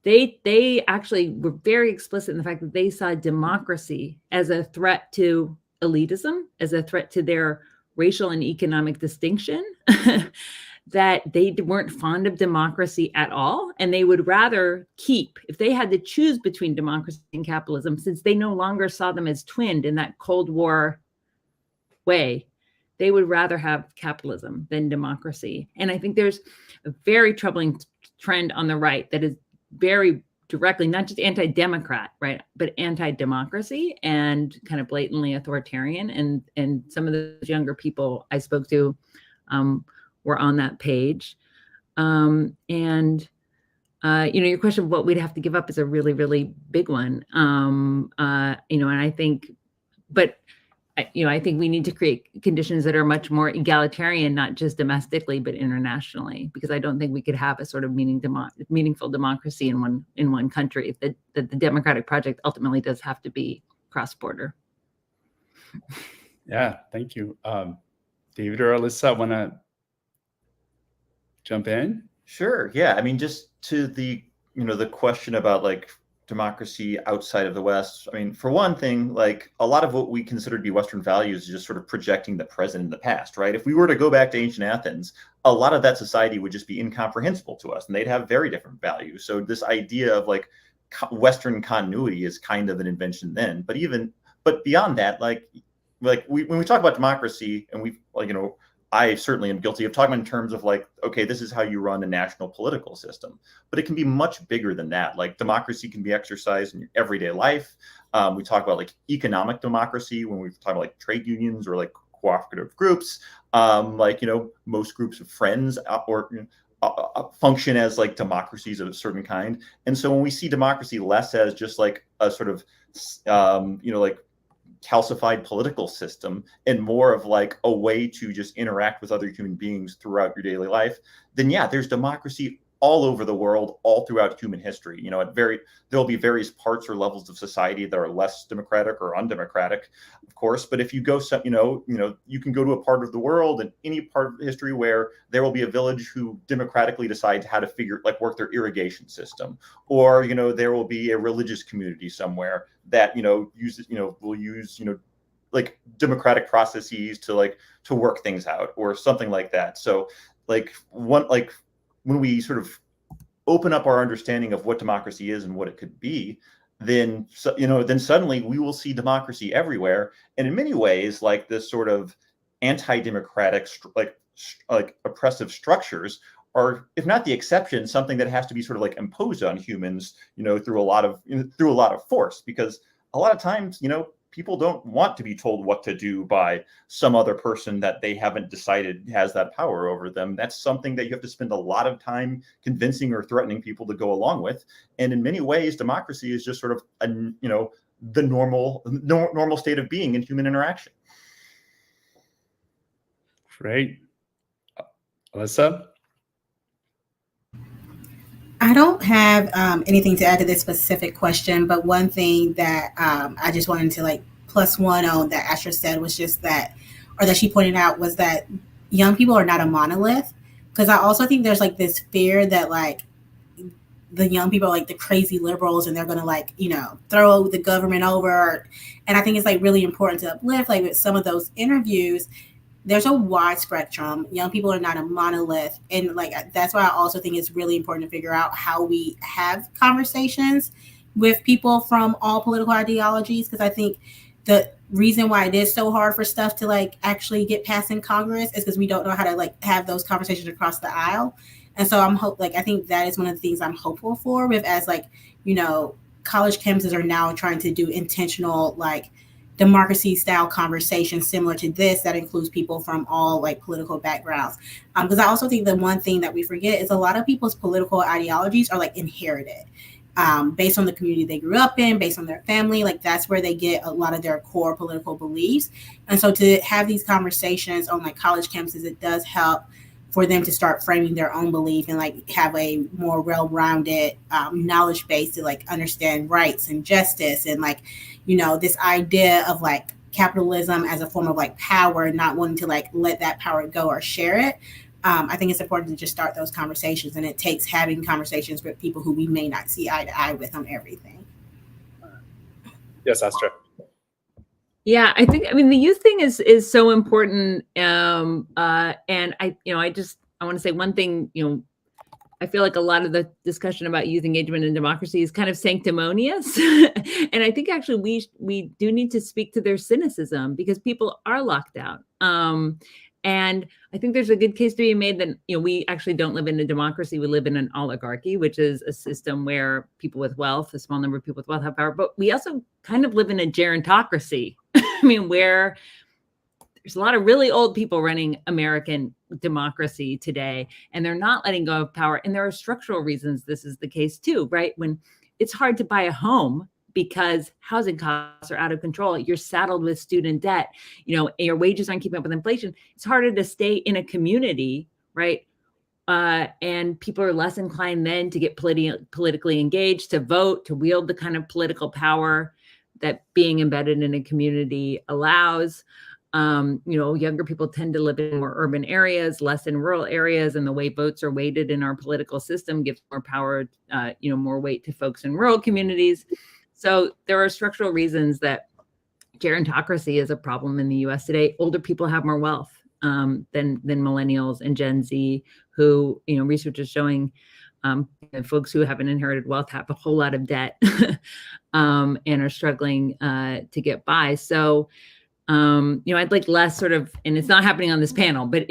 They actually were very explicit in the fact that they saw democracy as a threat to elitism, as a threat to their racial and economic distinction, that they weren't fond of democracy at all. And they would rather keep, if they had to choose between democracy and capitalism, since they no longer saw them as twinned in that Cold War way, they would rather have capitalism than democracy. And I think there's a very troubling trend on the right that is very directly, not just anti-democrat, right, but anti-democracy and kind of blatantly authoritarian. And some of the younger people I spoke to were on that page. Your question of what we'd have to give up is a really, really big one. And I think, I think we need to create conditions that are much more egalitarian, not just domestically, but internationally, because I don't think we could have a sort of meaningful democracy in one country. That the democratic project ultimately does have to be cross-border. Yeah, thank you. David or Alyssa, want to jump in? Sure. Yeah. I mean, just to the question about like democracy outside of the West. I mean, for one thing, like a lot of what we consider to be Western values is just sort of projecting the present and the past, right? If we were to go back to ancient Athens, a lot of that society would just be incomprehensible to us and they'd have very different values. So this idea of like Western continuity is kind of an invention then. But beyond that, like when we talk about democracy, and we I certainly am guilty of talking in terms of like, okay, this is how you run a national political system, but it can be much bigger than that. Like democracy can be exercised in your everyday life. We talk about like economic democracy when we talk about like trade unions or like cooperative groups. Most groups of friends function as like democracies of a certain kind. And so when we see democracy less as just like a sort of, calcified political system and more of like a way to just interact with other human beings throughout your daily life, then yeah, there's democracy all over the world, all throughout human history. There'll be various parts or levels of society that are less democratic or undemocratic, of course. But if you go, you can go to a part of the world and any part of history where there will be a village who democratically decides how to work their irrigation system, or there will be a religious community somewhere that will use like democratic processes to work things out or something like that. So when we sort of open up our understanding of what democracy is and what it could be, then suddenly we will see democracy everywhere. And in many ways, like this sort of anti-democratic, like oppressive structures are, if not the exception, something that has to be sort of like imposed on humans, through a lot of force, because a lot of times, people don't want to be told what to do by some other person that they haven't decided has that power over them. That's something that you have to spend a lot of time convincing or threatening people to go along with. And in many ways, democracy is just sort of the normal state of being in human interaction. Great. Alyssa? I don't have anything to add to this specific question, but one thing that I just wanted to plus one on that Astra said was just that, or that she pointed out, was that young people are not a monolith. Because I also think there's this fear that the young people are the crazy liberals and they're going to throw the government over. And I think it's really important to uplift, with some of those interviews, there's a wide spectrum. Young people are not a monolith. And that's why I also think it's really important to figure out how we have conversations with people from all political ideologies. Because I think the reason why it is so hard for stuff to actually get passed in Congress is because we don't know how to have those conversations across the aisle. And so I think that is one of the things I'm hopeful for with as like, college campuses are now trying to do intentional like democracy style conversations similar to this that includes people from all like political backgrounds. Because I also think the one thing that we forget is a lot of people's political ideologies are like inherited. Based on the community they grew up in, based on their family, like that's where they get a lot of their core political beliefs. And so to have these conversations on like college campuses, it does help for them to start framing their own belief and like have a more well-rounded knowledge base to like understand rights and justice and like, this idea of like capitalism as a form of like power, not wanting to like let that power go or share it. I think it's important to just start those conversations, and it takes having conversations with people who we may not see eye to eye with on everything. Yes, Astra. Yeah, I mean, the youth thing is so important. And I want to say one thing, I feel like a lot of the discussion about youth engagement and democracy is kind of sanctimonious. And I think actually we do need to speak to their cynicism because people are locked out. And I think there's a good case to be made that, we actually don't live in a democracy. We live in an oligarchy, which is a system where people with wealth, a small number of people with wealth have power. But we also kind of live in a gerontocracy. I mean, where there's a lot of really old people running American democracy today, and they're not letting go of power. And there are structural reasons this is the case too, right? When it's hard to buy a home because housing costs are out of control, you're saddled with student debt, your wages aren't keeping up with inflation. It's harder to stay in a community, right? And people are less inclined then to get politically engaged, to vote, to wield the kind of political power that being embedded in a community allows. Younger people tend to live in more urban areas, less in rural areas, and the way votes are weighted in our political system gives more power, more weight to folks in rural communities. So there are structural reasons that gerontocracy is a problem in the U.S. today. Older people have more wealth than millennials and Gen Z, who, research is showing folks who haven't inherited wealth have a whole lot of debt and are struggling to get by. So, I'd like less sort of, and it's not happening on this panel, but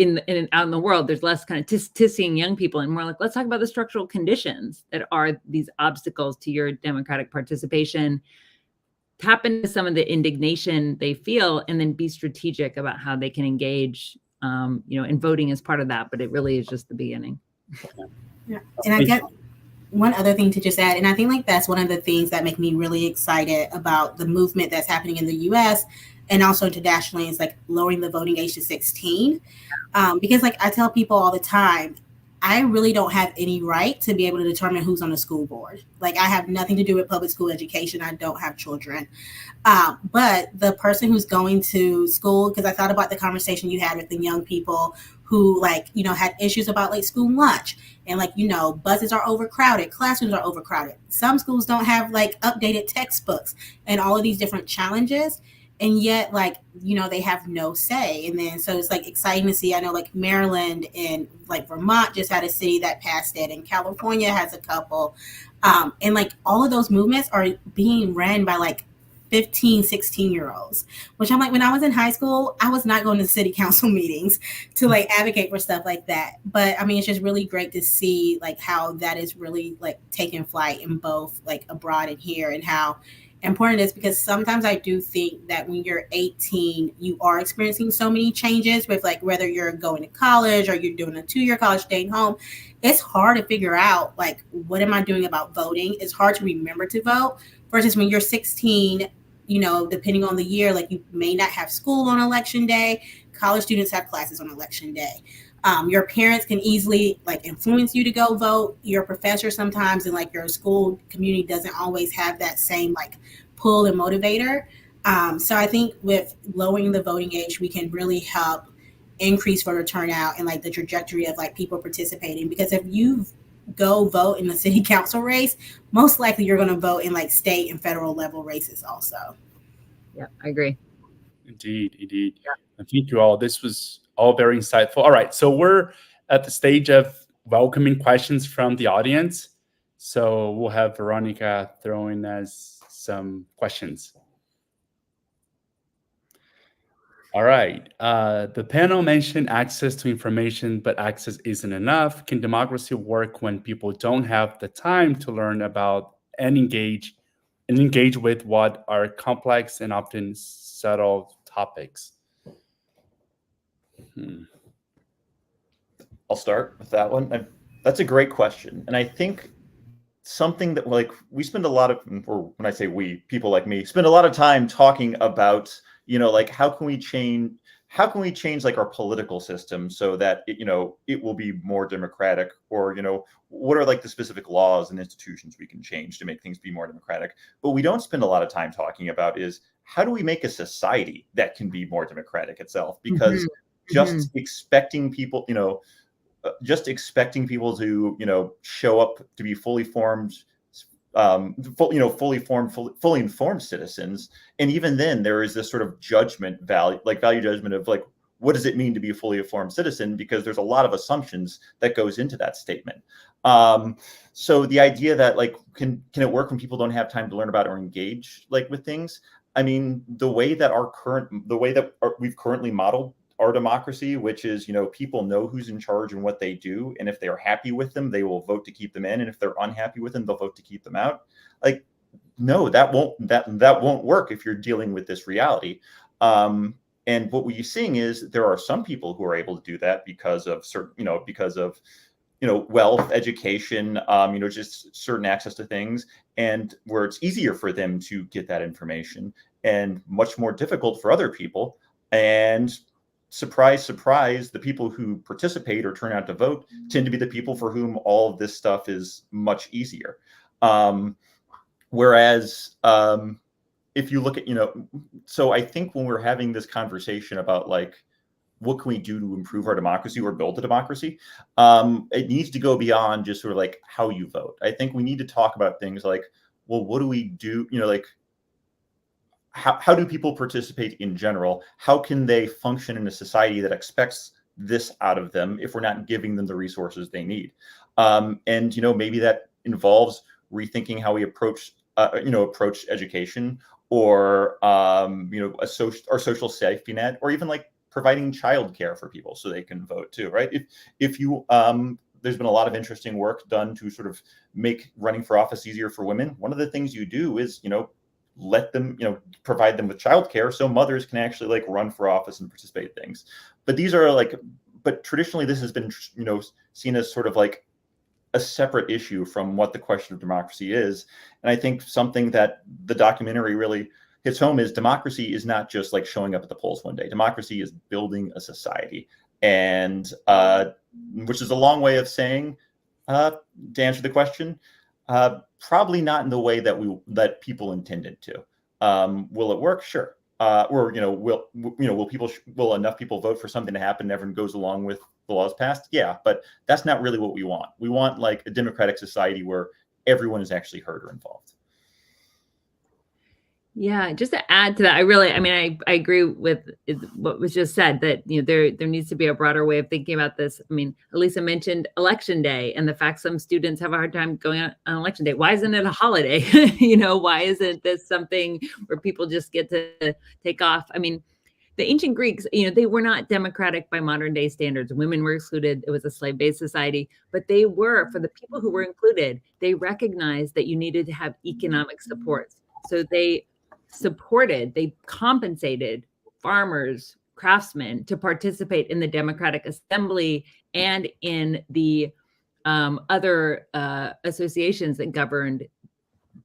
out in the world, there's less kind of tissing young people and more like, let's talk about the structural conditions that are these obstacles to your democratic participation. Tap into some of the indignation they feel, and then be strategic about how they can engage, and voting is part of that, but it really is just the beginning. Yeah. And I get one other thing to just add, and I think like that's one of the things that make me really excited about the movement that's happening in the US and also internationally is like lowering the voting age to 16. Because like I tell people all the time, I really don't have any right to be able to determine who's on the school board. Like I have nothing to do with public school education. I don't have children. But the person who's going to school, because I thought about the conversation you had with the young people who had issues about like school lunch and buses are overcrowded, classrooms are overcrowded. Some schools don't have like updated textbooks and all of these different challenges. And yet, they have no say. And then, so it's like exciting to see. I know like Maryland and like Vermont just had a city that passed it, and California has a couple. And like all of those movements are being ran by like 15, 16-year-olds, which I'm like, when I was in high school, I was not going to city council meetings to like advocate for stuff like that. But I mean, it's just really great to see like how that is really like taking flight in both like abroad and here, and how important it is, because sometimes I do think that when you're 18, you are experiencing so many changes with like whether you're going to college or you're doing a 2-year college, staying home. It's hard to figure out like, what am I doing about voting? It's hard to remember to vote versus when you're 16, depending on the year, like you may not have school on election day. College students have classes on election day. Your parents can easily like influence you to go vote. Your professor sometimes and like your school community doesn't always have that same like pull and motivator. So I think with lowering the voting age, we can really help increase voter turnout and like the trajectory of like people participating. Because if you go vote in the city council race, most likely you're going to vote in like state and federal level races also. Yeah, I agree. Indeed. Yeah. And thank you all. This was all very insightful. All right, so we're at the stage of welcoming questions from the audience. So we'll have Veronica throwing us some questions. All right. The panel mentioned access to information, but access isn't enough. Can democracy work when people don't have the time to learn about and engage with what are complex and often subtle topics? I'll start with that one. That's a great question. And I think something that like we spend a lot of, or when I say we, people like me spend a lot of time talking about, like how can we change like our political system so that it will be more democratic, or what are like the specific laws and institutions we can change to make things be more democratic. But we don't spend a lot of time talking about is how do we make a society that can be more democratic itself? Because just expecting people, to show up to be fully informed citizens, and even then there is this sort of value judgment of like, what does it mean to be a fully informed citizen? Because there's a lot of assumptions that goes into that statement. So the idea that like, can it work when people don't have time to learn about or engage like with things? I mean, the way that we've currently modeled our democracy, which is, people know who's in charge and what they do. And if they're happy with them, they will vote to keep them in. And if they're unhappy with them, they'll vote to keep them out. Like, no, that won't work if you're dealing with this reality. And what we're seeing is there are some people who are able to do that because of wealth, education, just certain access to things, and where it's easier for them to get that information and much more difficult for other people. And surprise, surprise, the people who participate or turn out to vote tend to be the people for whom all of this stuff is much easier. Whereas if you look at, so I think when we're having this conversation about like, what can we do to improve our democracy or build a democracy? It needs to go beyond just sort of like how you vote. I think we need to talk about things like, well, what do we do? Like, how do people participate in general? How can they function in a society that expects this out of them if we're not giving them the resources they need? And maybe that involves rethinking how we approach education, or our social safety net, or even like providing childcare for people so they can vote too, right? If you there's been a lot of interesting work done to sort of make running for office easier for women. One of the things you do is let them, provide them with childcare so mothers can actually like run for office and participate in things. But these are like, but traditionally this has been, seen as sort of like a separate issue from what the question of democracy is. And I think something that the documentary really hits home is democracy is not just like showing up at the polls one day. Democracy is building a society, and which is a long way of saying, to answer the question, probably not in the way that people intended to. Will it work? Sure. Or will enough people vote for something to happen and everyone goes along with the laws passed? Yeah, but that's not really what we want. We want like a democratic society where everyone is actually heard or involved. Yeah, just to add to that, I agree with what was just said, that there needs to be a broader way of thinking about this. I mean, Alyssa mentioned election day and the fact some students have a hard time going on election day. Why isn't it a holiday? Why isn't this something where people just get to take off? I mean, the ancient Greeks, they were not democratic by modern day standards. Women were excluded. It was a slave-based society, but they were, for the people who were included, they recognized that you needed to have economic supports. So they compensated farmers, craftsmen to participate in the Democratic Assembly and in the other associations that governed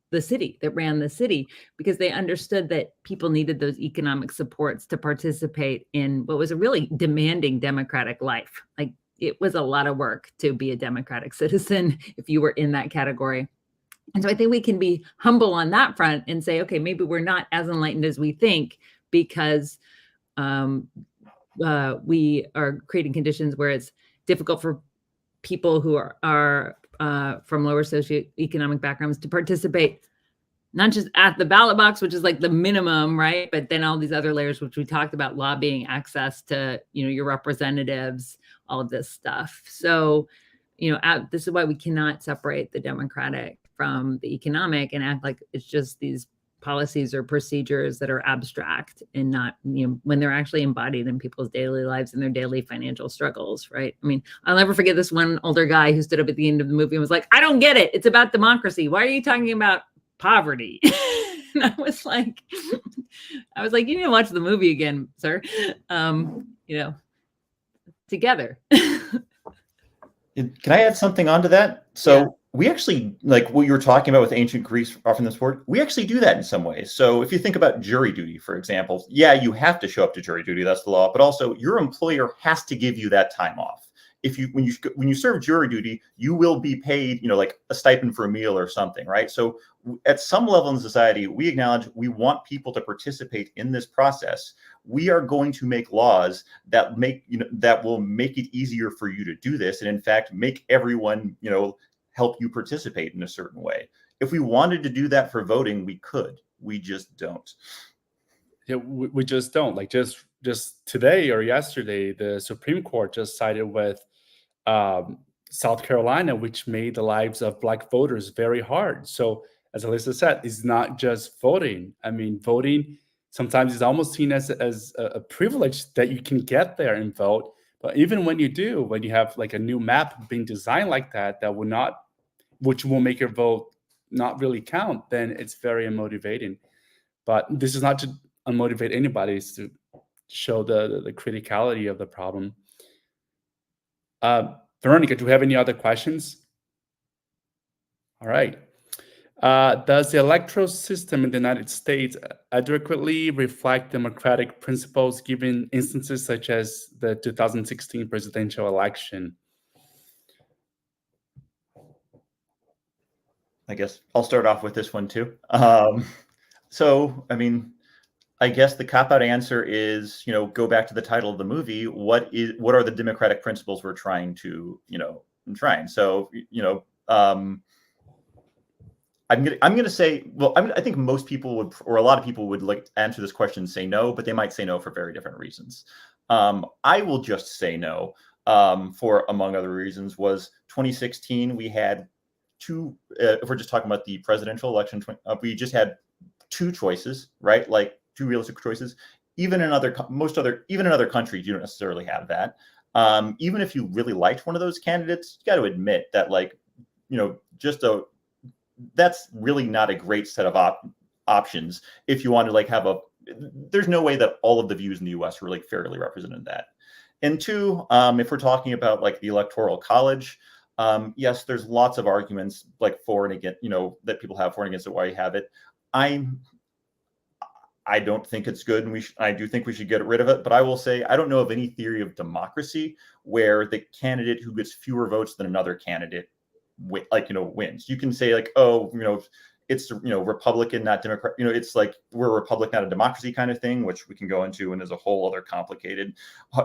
the city, that ran the city, because they understood that people needed those economic supports to participate in what was a really demanding democratic life. Like, it was a lot of work to be a democratic citizen if you were in that category. And so I think we can be humble on that front and say, okay, maybe we're not as enlightened as we think, because we are creating conditions where it's difficult for people who are from lower socioeconomic backgrounds to participate, not just at the ballot box, which is like the minimum, right? But then all these other layers, which we talked about, lobbying, access to, your representatives, all of this stuff. So, this is why we cannot separate the democratic from the economic and act like it's just these policies or procedures that are abstract and not, when they're actually embodied in people's daily lives and their daily financial struggles, right? I mean, I'll never forget this one older guy who stood up at the end of the movie and was like, I don't get it. It's about democracy. Why are you talking about poverty? And I was like, you need to watch the movie again, sir. Together. Can I add something onto that? So we actually, like what you were talking about with ancient Greece offering this support, we actually do that in some ways. So if you think about jury duty, for example, you have to show up to jury duty, that's the law, but also your employer has to give you that time off. When you serve jury duty, you will be paid, like a stipend for a meal or something, right? So at some level in society, we acknowledge we want people to participate in this process. We are going to make laws that will make it easier for you to do this, and in fact, make everyone, help you participate in a certain way. If we wanted to do that for voting, we could. We just don't. Yeah, we just don't. Like just today or yesterday, the Supreme Court just sided with South Carolina, which made the lives of Black voters very hard. So as Alyssa said, it's not just voting. I mean, voting sometimes is almost seen as a privilege that you can get there and vote. But even when you do, when you have like a new map being designed like that, which will make your vote not really count, then it's very unmotivating. But this is not to unmotivate anybody, it's to show the criticality of the problem. Veronica, do we have any other questions? All right. Does the electoral system in the United States adequately reflect democratic principles given instances such as the 2016 presidential election? I guess I'll start off with this one too. So, I mean, I guess the cop-out answer is, go back to the title of the movie. What are the democratic principles we're trying to, enshrine? So, I'm gonna say, well, I think most people would, or a lot of people would like to answer this question and say no, but they might say no for very different reasons. I will just say no, for among other reasons, was 2016 we had two. If we're just talking about the presidential election, we just had two choices, right? Like two realistic choices. Even in other countries, you don't necessarily have that. Even if you really liked one of those candidates, you got to admit that, like, that's really not a great set of options if you want to like have there's no way that all of the views in the US are like fairly represented in that. And two, if we're talking about like the Electoral College, yes, there's lots of arguments like for and against, that people have for and against it, why you have it. I don't think it's good, and I do think we should get rid of it. But I will say I don't know of any theory of democracy where the candidate who gets fewer votes than another candidate wins. You can say like, oh, it's Republican, not Democrat. It's like we're a republic, not a democracy kind of thing, which we can go into and is a whole other complicated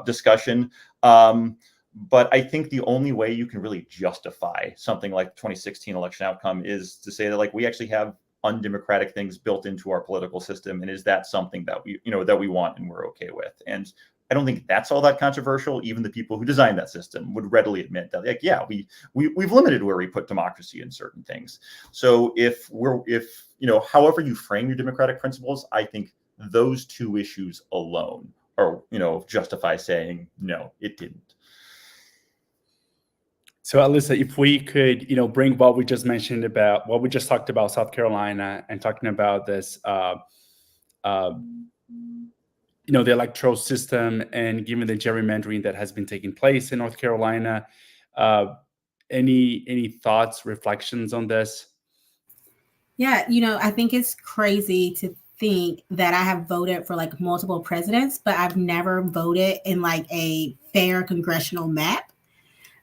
discussion. But I think the only way you can really justify something like the 2016 election outcome is to say that like we actually have undemocratic things built into our political system, and is that something that we want and we're okay with? And I don't think that's all that controversial. Even the people who designed that system would readily admit that, like, yeah, we've limited where we put democracy in certain things. So if however you frame your democratic principles, I think those two issues alone are, justify saying no, it didn't. So Alyssa, if we could, bring what we just mentioned about what we just talked about South Carolina and talking about this, the electoral system and given the gerrymandering that has been taking place in North Carolina, any thoughts, reflections on this? Yeah, I think it's crazy to think that I have voted for like multiple presidents, but I've never voted in like a fair congressional map.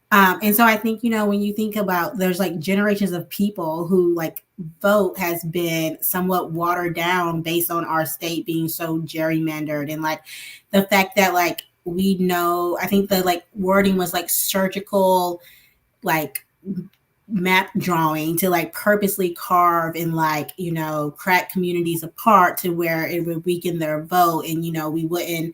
And so I think, when you think about there's like generations of people who like vote has been somewhat watered down based on our state being so gerrymandered, and like the fact that like we know, I think the like wording was like surgical, like map drawing to like purposely carve and like, crack communities apart to where it would weaken their vote. And,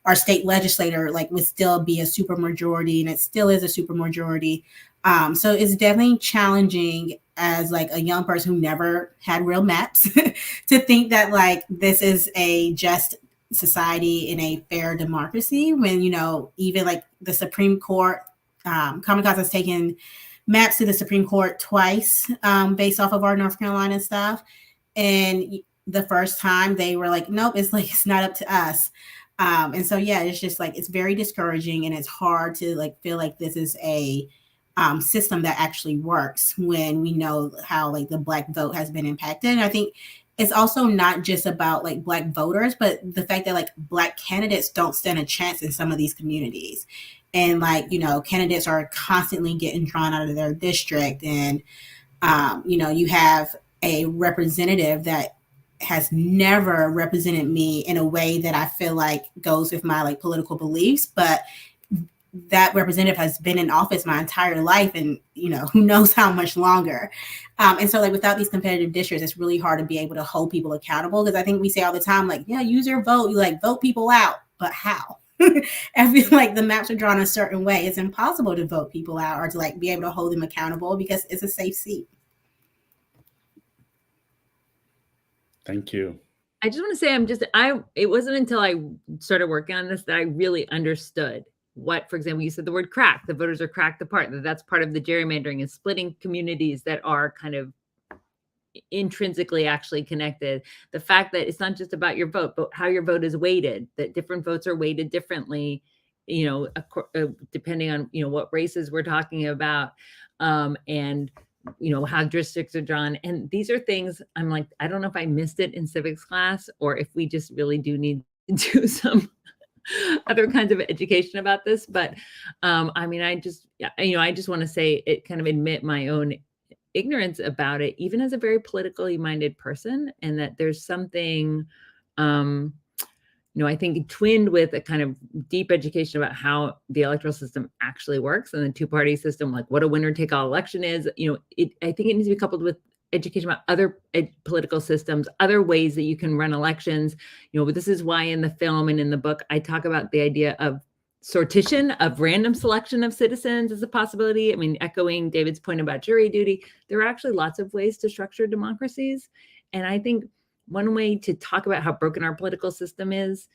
our state legislator like would still be a super majority, and it still is a super majority. So it's definitely challenging as like a young person who never had real maps to think that like this is a just society in a fair democracy when, you know, even like the Supreme Court, Kamikaze has taken maps to the Supreme Court twice based off of our North Carolina stuff. And the first time they were like, nope, it's like, it's not up to us. And so, yeah, it's just like, it's very discouraging and it's hard to like feel like this is a system that actually works when we know how like the Black vote has been impacted. And I think it's also not just about like Black voters, but the fact that like Black candidates don't stand a chance in some of these communities. And like, you know, candidates are constantly getting drawn out of their district. And, you know, you have a representative that has never represented me in a way that I feel like goes with my like political beliefs, but that representative has been in office my entire life and, you know, who knows how much longer. And so like without these competitive districts, it's really hard to be able to hold people accountable. Because I think we say all the time, like, yeah, use your vote, you like vote people out, but how? I feel like the maps are drawn a certain way. It's impossible to vote people out or to like be able to hold them accountable because it's a safe seat. Thank you. I just want to say it wasn't until I started working on this that I really understood what, for example, you said the word crack, the voters are cracked apart, that's part of the gerrymandering is splitting communities that are kind of intrinsically actually connected. The fact that it's not just about your vote, but how your vote is weighted, that different votes are weighted differently, you know, depending on, you know, what races we're talking about, and you know, how districts are drawn. And these are things I'm like, I don't know if I missed it in civics class or if we just really do need to do some other kinds of education about this. But I mean, I just want to say it, kind of admit my own ignorance about it, even as a very politically minded person, and that there's something, you know, I think twinned with a kind of deep education about how the electoral system actually works and the two-party system, like what a winner-take-all election is. You know, I think it needs to be coupled with education about other political systems, other ways that you can run elections. You know, this is why in the film and in the book, I talk about the idea of sortition, of random selection of citizens as a possibility. I mean, echoing David's point about jury duty, there are actually lots of ways to structure democracies. And I think one way to talk about how broken our political system is,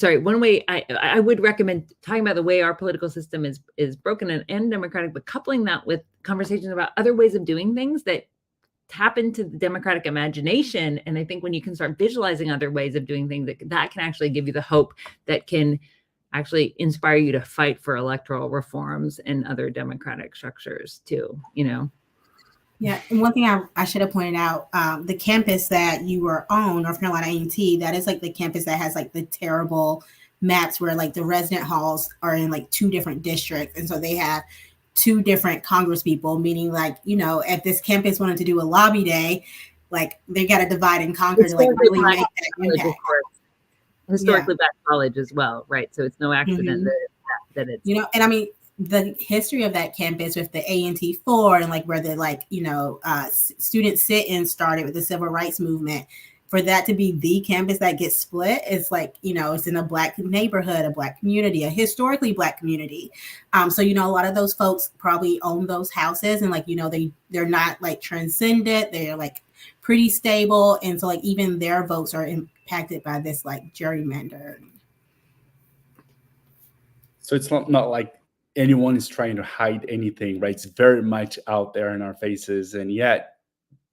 one way I would recommend talking about the way our political system is broken and democratic, but coupling that with conversations about other ways of doing things that tap into the democratic imagination. And I think when you can start visualizing other ways of doing things, that can actually give you the hope that can actually inspire you to fight for electoral reforms and other democratic structures too, you know? Yeah, and one thing I should have pointed out, the campus that you were on, North Carolina A&T, that is like the campus that has like the terrible maps where like the resident halls are in like 2 different districts. And so they have 2 different Congress people, meaning like, you know, if this campus wanted to do a lobby day, like they got to divide and conquer to like really make that impact. Historically Black college as well, right? So it's no accident that it's, you know, and I mean, the history of that campus with the A&T 4 and like where the like, you know, student sit-in started with the civil rights movement, for that to be the campus that gets split, it's like, you know, it's in a Black neighborhood, a Black community, a historically Black community. So, you know, a lot of those folks probably own those houses and like, you know, they're not like transcendent, they're like pretty stable. And so like even their votes are impacted by this like gerrymander. So it's not like anyone is trying to hide anything, right? It's very much out there in our faces, and yet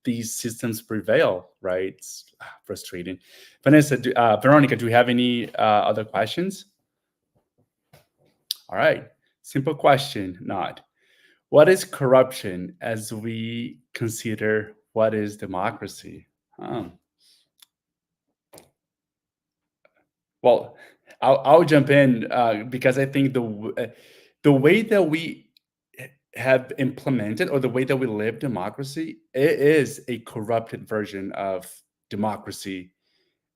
these systems prevail, right? It's frustrating. Veronica, do we have any other questions? All right, simple question, not. What is corruption as we consider what is democracy? Well, I'll jump in because I think the way that we have implemented or the way that we live democracy, it is a corrupted version of democracy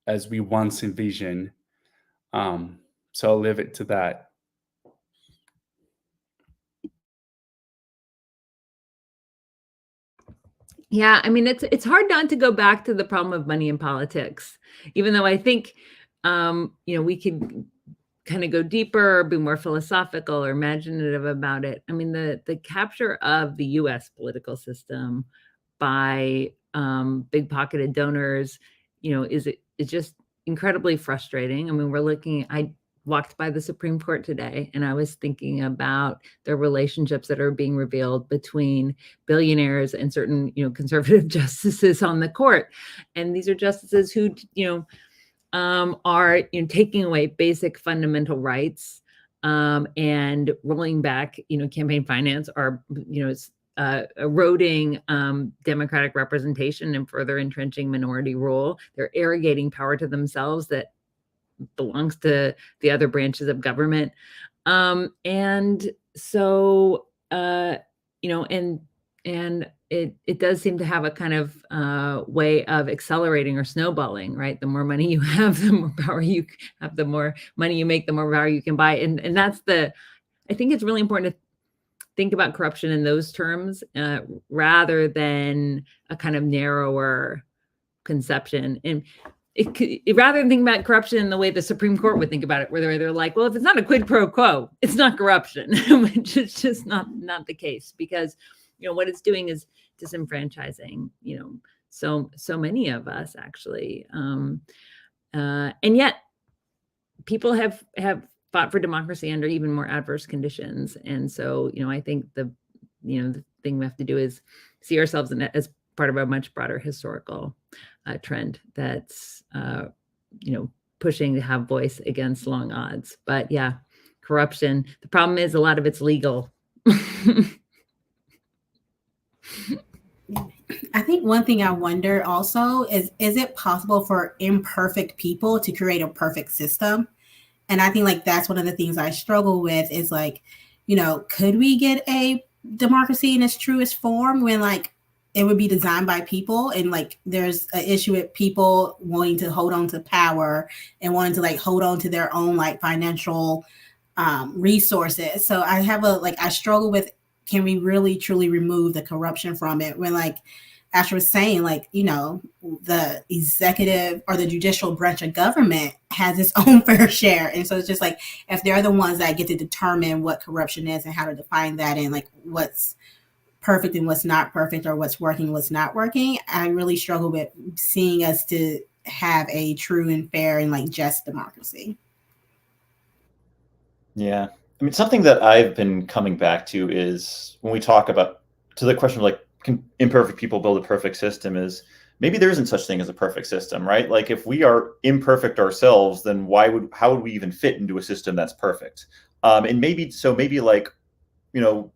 as we once envisioned. So I'll leave it to that. Yeah, I mean, it's hard not to go back to the problem of money in politics, even though I think, you know, we could kind of go deeper, be more philosophical or imaginative about it. I mean, the capture of the U.S. political system by big pocketed donors, is just incredibly frustrating. I mean, I walked by the Supreme Court today and I was thinking about the relationships that are being revealed between billionaires and certain, conservative justices on the court. And these are justices who, are taking away basic fundamental rights and rolling back, campaign finance, or, eroding democratic representation and further entrenching minority rule. They're arrogating power to themselves that belongs to the other branches of government. And so, and it does seem to have a kind of way of accelerating or snowballing, right? The more money you have, the more power you have, the more money you make, the more power you can buy. And that's I think it's really important to think about corruption in those terms rather than a kind of narrower conception. And rather than think about corruption in the way the Supreme Court would think about it, where they're like, well, if it's not a quid pro quo, it's not corruption, which is just not the case, because what it's doing is disenfranchising so many of us, actually, and yet people have fought for democracy under even more adverse conditions. And so I think the thing we have to do is see ourselves as part of a much broader historical trend that's pushing to have voice against long odds. But yeah, corruption, the problem is a lot of it's legal. I think one thing I wonder also is it possible for imperfect people to create a perfect system? And I think that's one of the things I struggle with is could we get a democracy in its truest form when it would be designed by people, and there's an issue with people wanting to hold on to power and wanting to hold on to their own financial resources. So I have I struggle with, can we really truly remove the corruption from it when Astra was saying, the executive or the judicial branch of government has its own fair share. And so it's just if they're the ones that get to determine what corruption is and how to define that and what's perfect and what's not perfect, or what's working, what's not working, I really struggle with seeing us to have a true and fair and just democracy. Yeah. I mean, something that I've been coming back to is when we talk about the question of can imperfect people build a perfect system, is maybe there isn't such thing as a perfect system, right? If we are imperfect ourselves, then how would we even fit into a system that's perfect? And maybe when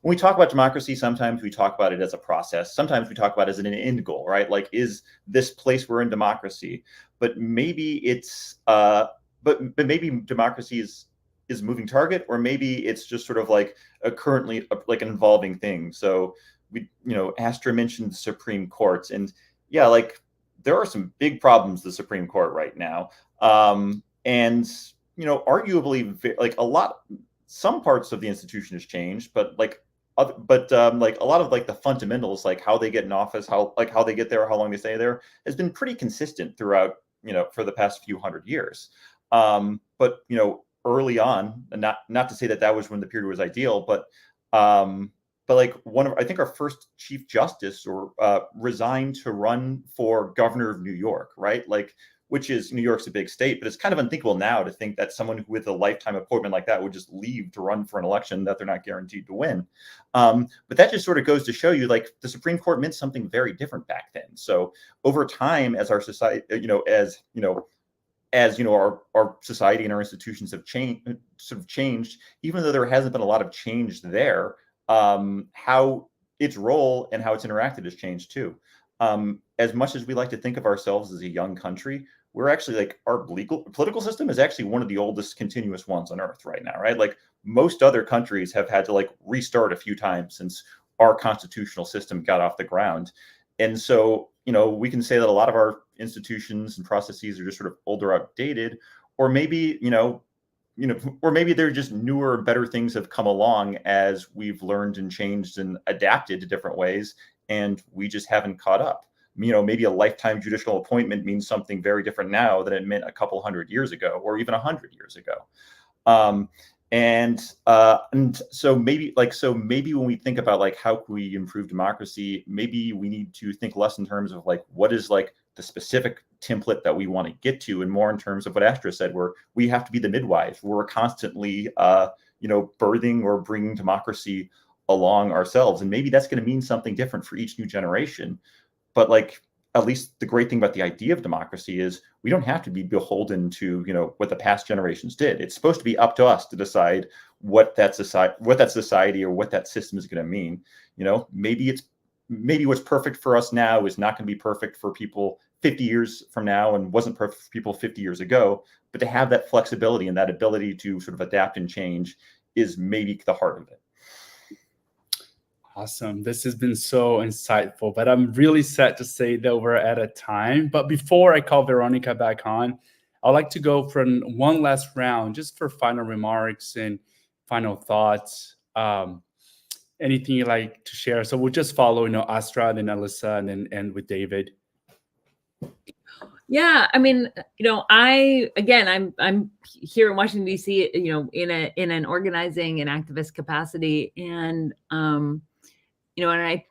we talk about democracy, sometimes we talk about it as a process. Sometimes we talk about it as an end goal, right? Is this place we're in democracy? But maybe it's but maybe democracy is a moving target, or maybe it's just sort of currently an evolving thing. So Astra mentioned the Supreme Court, and yeah, there are some big problems with the Supreme Court right now. And arguably some parts of the institution has changed, but a lot of the fundamentals, how they get in office, how they get there, how long they stay there, has been pretty consistent throughout, for the past few hundred years. But early on, and not to say that was when the period was ideal, but I think our first Chief Justice resigned to run for governor of New York, right? Which is, New York's a big state, but it's kind of unthinkable now to think that someone with a lifetime appointment like that would just leave to run for an election that they're not guaranteed to win. But that just sort of goes to show you, the Supreme Court meant something very different back then. So over time, as our society, our society and our institutions have changed, even though there hasn't been a lot of change there, how its role and how it's interacted has changed too. As much as we like to think of ourselves as a young country, we're actually our political system is actually one of the oldest continuous ones on earth right now, right? Most other countries have had to restart a few times since our constitutional system got off the ground. And so, we can say that a lot of our institutions and processes are just sort of older, outdated, or maybe, or maybe they're just newer, better things have come along as we've learned and changed and adapted to different ways, and we just haven't caught up. Maybe a lifetime judicial appointment means something very different now than it meant a couple hundred years ago, or even 100 years ago. And so maybe when we think about like how can we improve democracy, maybe we need to think less in terms of like what is like the specific template that we want to get to, and more in terms of what Astra said, where we have to be the midwife. We're constantly birthing or bringing democracy along ourselves, and maybe that's going to mean something different for each new generation. But like, at least the great thing about the idea of democracy is we don't have to be beholden to, what the past generations did. It's supposed to be up to us to decide what that society or what that system is going to mean. Maybe what's perfect for us now is not going to be perfect for people 50 years from now and wasn't perfect for people 50 years ago. But to have that flexibility and that ability to sort of adapt and change is maybe the heart of it. Awesome. This has been so insightful, but I'm really sad to say that we're at a time. But before I call Veronica back on, I'd like to go for one last round, just for final remarks and final thoughts. Anything you'd like to share? So we'll just follow, Astra, then Alyssa, and then end with David. Yeah, I mean, I'm here in Washington D.C. In an organizing and activist capacity, and and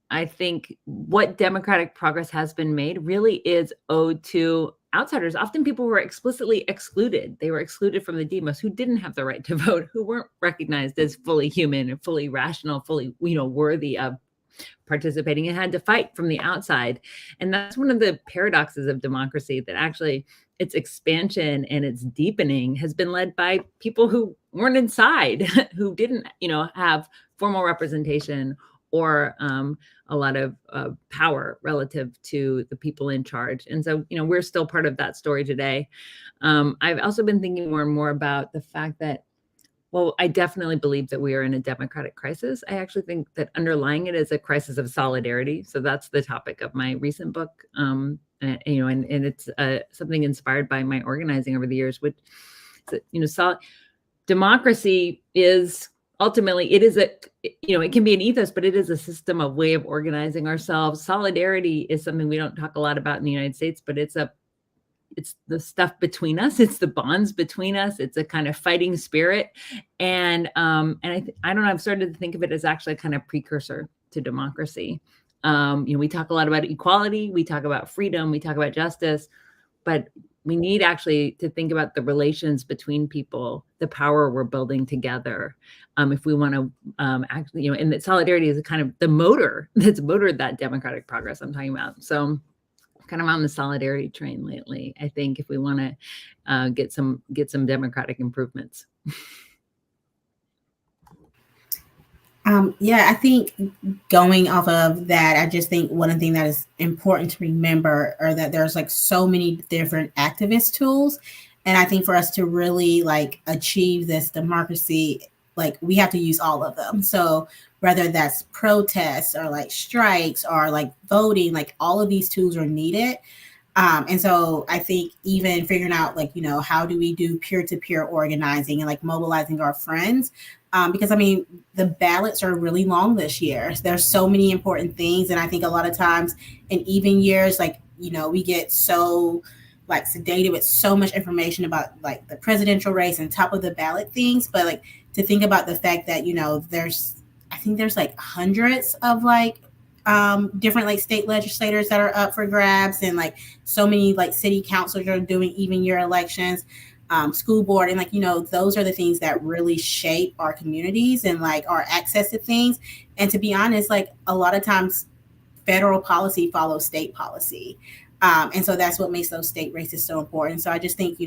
I think what democratic progress has been made really is owed to outsiders. Often people were explicitly excluded. They were excluded from the demos, who didn't have the right to vote, who weren't recognized as fully human and fully rational, fully worthy of participating, and had to fight from the outside. And that's one of the paradoxes of democracy, that actually its expansion and its deepening has been led by people who weren't inside, who didn't have formal representation or a lot of power relative to the people in charge. And so, we're still part of that story today. I've also been thinking more and more about the fact that, well, I definitely believe that we are in a democratic crisis. I actually think that underlying it is a crisis of solidarity. So that's the topic of my recent book. And it's something inspired by my organizing over the years, which, democracy is ultimately, it can be an ethos, but it is a system, a way of organizing ourselves. Solidarity is something we don't talk a lot about in the United States, but it's the stuff between us. It's the bonds between us. It's a kind of fighting spirit. And I don't know, I've started to think of it as actually a kind of precursor to democracy. We talk a lot about equality. We talk about freedom. We talk about justice, but we need actually to think about the relations between people, the power we're building together. If we want to actually, and that solidarity is kind of the motor that's motored that democratic progress I'm talking about. So kind of on the solidarity train lately, I think, if we want to get some democratic improvements. I think going off of that, I just think one thing that is important to remember are that there's like so many different activist tools. And I think for us to really like achieve this democracy, like we have to use all of them. So whether that's protests or like strikes or like voting, like all of these tools are needed. And so I think even figuring out like, how do we do peer-to-peer organizing and like mobilizing our friends? Because I mean, the ballots are really long this year. There's so many important things. And I think a lot of times in even years, like, we get so like sedated with so much information about like the presidential race and top of the ballot things. But like to think about the fact that, there's like hundreds of like different like state legislators that are up for grabs, and like so many like city councils are doing even year elections. School board, and like those are the things that really shape our communities and like our access to things. And to be honest, like a lot of times federal policy follows state policy, and so that's what makes those state races so important. So I just think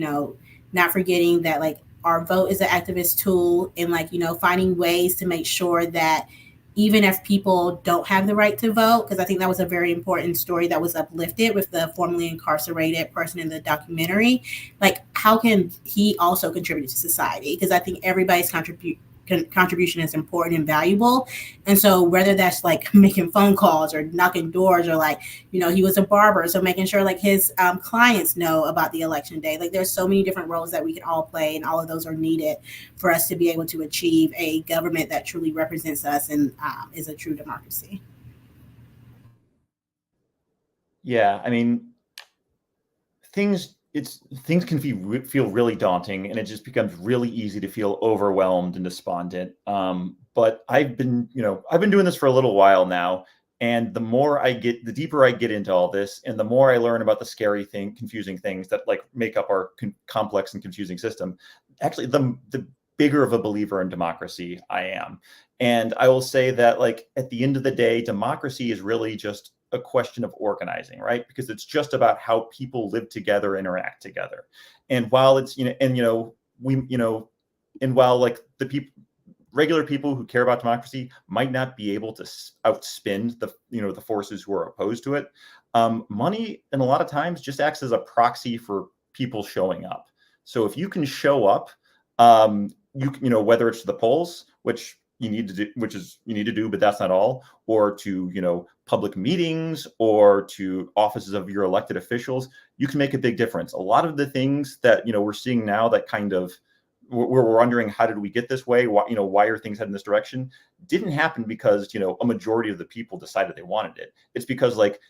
not forgetting that like our vote is an activist tool, and like finding ways to make sure that even if people don't have the right to vote, because I think that was a very important story that was uplifted with the formerly incarcerated person in the documentary. Like, how can he also contribute to society? Because I think everybody's contribution is important and valuable. And so whether that's like making phone calls or knocking doors, or like, he was a barber, so making sure like his clients know about the election day. Like there's so many different roles that we can all play, and all of those are needed for us to be able to achieve a government that truly represents us and is a true democracy. Yeah, I mean, things things can feel really daunting, and it just becomes really easy to feel overwhelmed and despondent. But I've been doing this for a little while now, and the deeper I get into all this, and the more I learn about the confusing things that like make up our complex and confusing system, actually the bigger of a believer in democracy I am. And I will say that, like, at the end of the day, democracy is really just a question of organizing, right? Because it's just about how people live together, interact together. And while it's, while like regular people who care about democracy might not be able to outspend the forces who are opposed to it, money, and a lot of times, just acts as a proxy for people showing up. So if you can show up, whether it's to the polls, which you need to do, but that's not all, or to, public meetings, or to offices of your elected officials, you can make a big difference. A lot of the things that, we're seeing now that kind of, we're wondering, how did we get this way? Why are things heading this direction? Didn't happen because, a majority of the people decided they wanted it. It's because like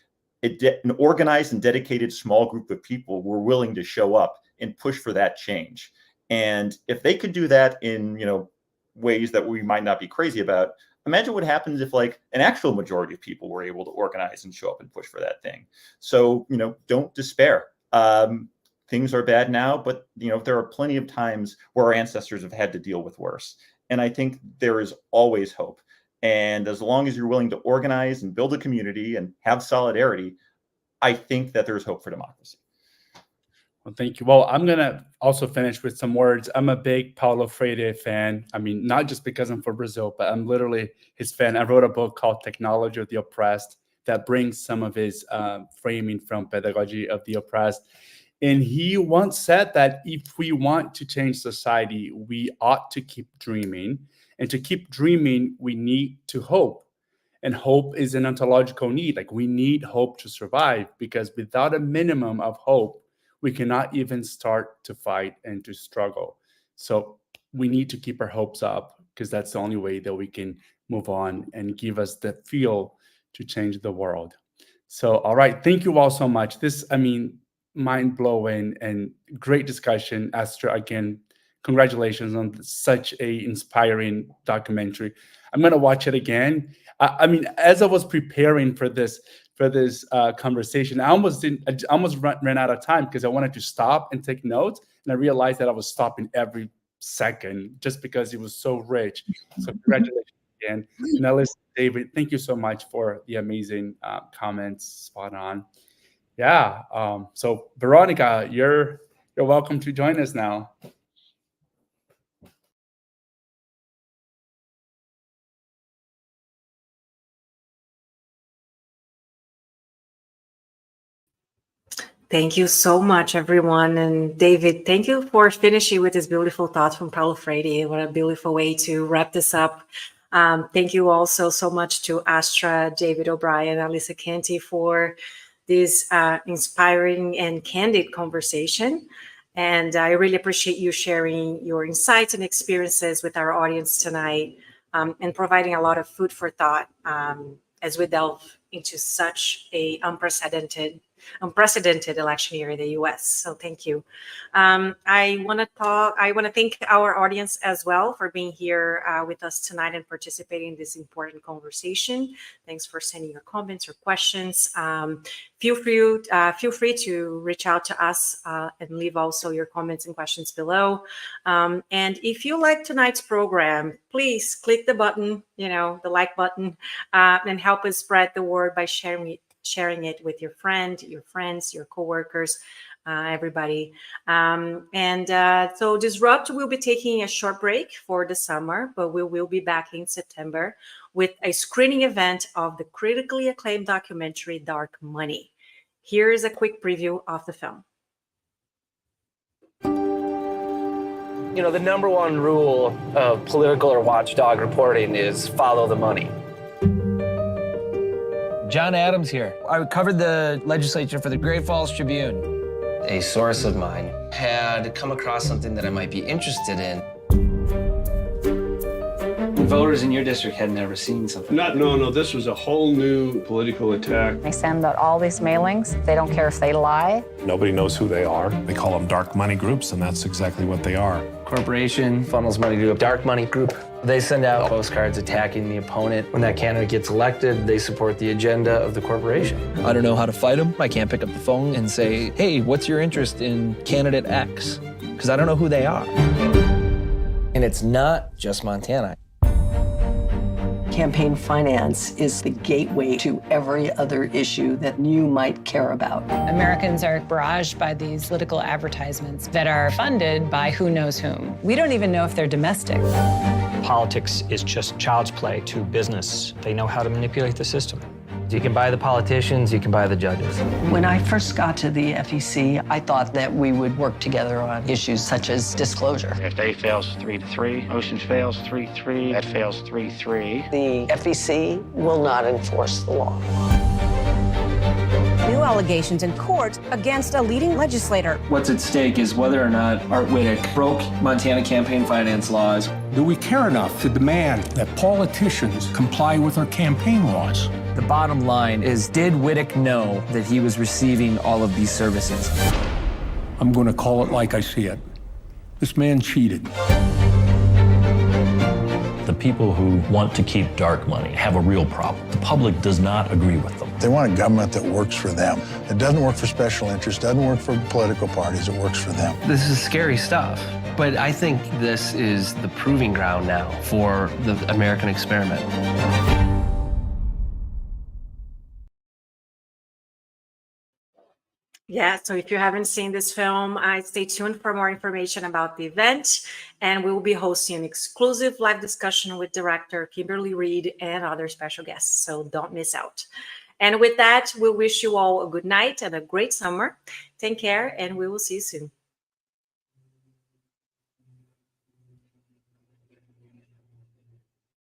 an organized and dedicated small group of people were willing to show up and push for that change. And if they could do that in, ways that we might not be crazy about, imagine what happens if like an actual majority of people were able to organize and show up and push for that thing. So, don't despair. Things are bad now, but there are plenty of times where our ancestors have had to deal with worse. And I think there is always hope. And as long as you're willing to organize and build a community and have solidarity, I think that there's hope for democracy. Well, thank you. Well, I'm going to also finish with some words. I'm a big Paulo Freire fan. I mean, not just because I'm from Brazil, but I'm literally his fan. I wrote a book called Technology of the Oppressed that brings some of his framing from Pedagogy of the Oppressed. And he once said that if we want to change society, we ought to keep dreaming. And to keep dreaming, we need to hope. And hope is an ontological need. Like, we need hope to survive, because without a minimum of hope, we cannot even start to fight and to struggle. So we need to keep our hopes up, because that's the only way that we can move on and give us the fuel to change the world. So, all right. Thank you all so much. Mind-blowing and great discussion. Astra, again, congratulations on such a inspiring documentary. I'm going to watch it again. As I was preparing for this conversation, I almost ran out of time, because I wanted to stop and take notes, and I realized that I was stopping every second just because it was so rich. So congratulations again. And Alyssa, David, thank you so much for the amazing comments. Spot on. Yeah. So Veronica, you're welcome to join us now. Thank you so much, everyone. And David, thank you for finishing with this beautiful thought from Paulo Freire. What a beautiful way to wrap this up. Thank you also so much to Astra, David O'Brien, Alyssa Canty for this inspiring and candid conversation. And I really appreciate you sharing your insights and experiences with our audience tonight, and providing a lot of food for thought as we delve into such a unprecedented election year in the U.S. So thank you. I want to thank our audience as well for being here with us tonight and participating in this important conversation. Thanks for sending your comments or questions. Feel free to reach out to us and leave also your comments and questions below. And if you like tonight's program, please click the button, the like button, and help us spread the word by sharing it with your friends, your coworkers, everybody. So Disrupt will be taking a short break for the summer, but we will be back in September with a screening event of the critically acclaimed documentary Dark Money. Here is a quick preview of the film. The number one rule of political or watchdog reporting is follow the money. John Adams here. I covered the legislature for the Great Falls Tribune. A source of mine had come across something that I might be interested in. And voters in your district had never seen something. No, this was a whole new political attack. They send out all these mailings. They don't care if they lie. Nobody knows who they are. They call them dark money groups, and that's exactly what they are. Corporation funnels money to a dark money group. They send out postcards attacking the opponent. When that candidate gets elected, they support the agenda of the corporation. I don't know how to fight them. I can't pick up the phone and say, hey, what's your interest in candidate X? Because I don't know who they are. And it's not just Montana. Campaign finance is the gateway to every other issue that you might care about. Americans are barraged by these political advertisements that are funded by who knows whom. We don't even know if they're domestic. Politics is just child's play to business. They know how to manipulate the system. You can buy the politicians, you can buy the judges. When I first got to the FEC, I thought that we would work together on issues such as disclosure. If A fails 3-3, Ocean fails 3-3, that fails 3-3. The FEC will not enforce the law. New allegations in court against a leading legislator. What's at stake is whether or not Art Whittick broke Montana campaign finance laws. Do we care enough to demand that politicians comply with our campaign laws? The bottom line is, did Whittick know that he was receiving all of these services? I'm going to call it like I see it. This man cheated. The people who want to keep dark money have a real problem. The public does not agree with them. They want a government that works for them. It doesn't work for special interests, doesn't work for political parties, it works for them. This is scary stuff, but I think this is the proving ground now for the American experiment. Yeah, so if you haven't seen this film, stay tuned for more information about the event. And we will be hosting an exclusive live discussion with director Kimberly Reed and other special guests. So don't miss out. And with that, we wish you all a good night and a great summer. Take care, and we will see you soon.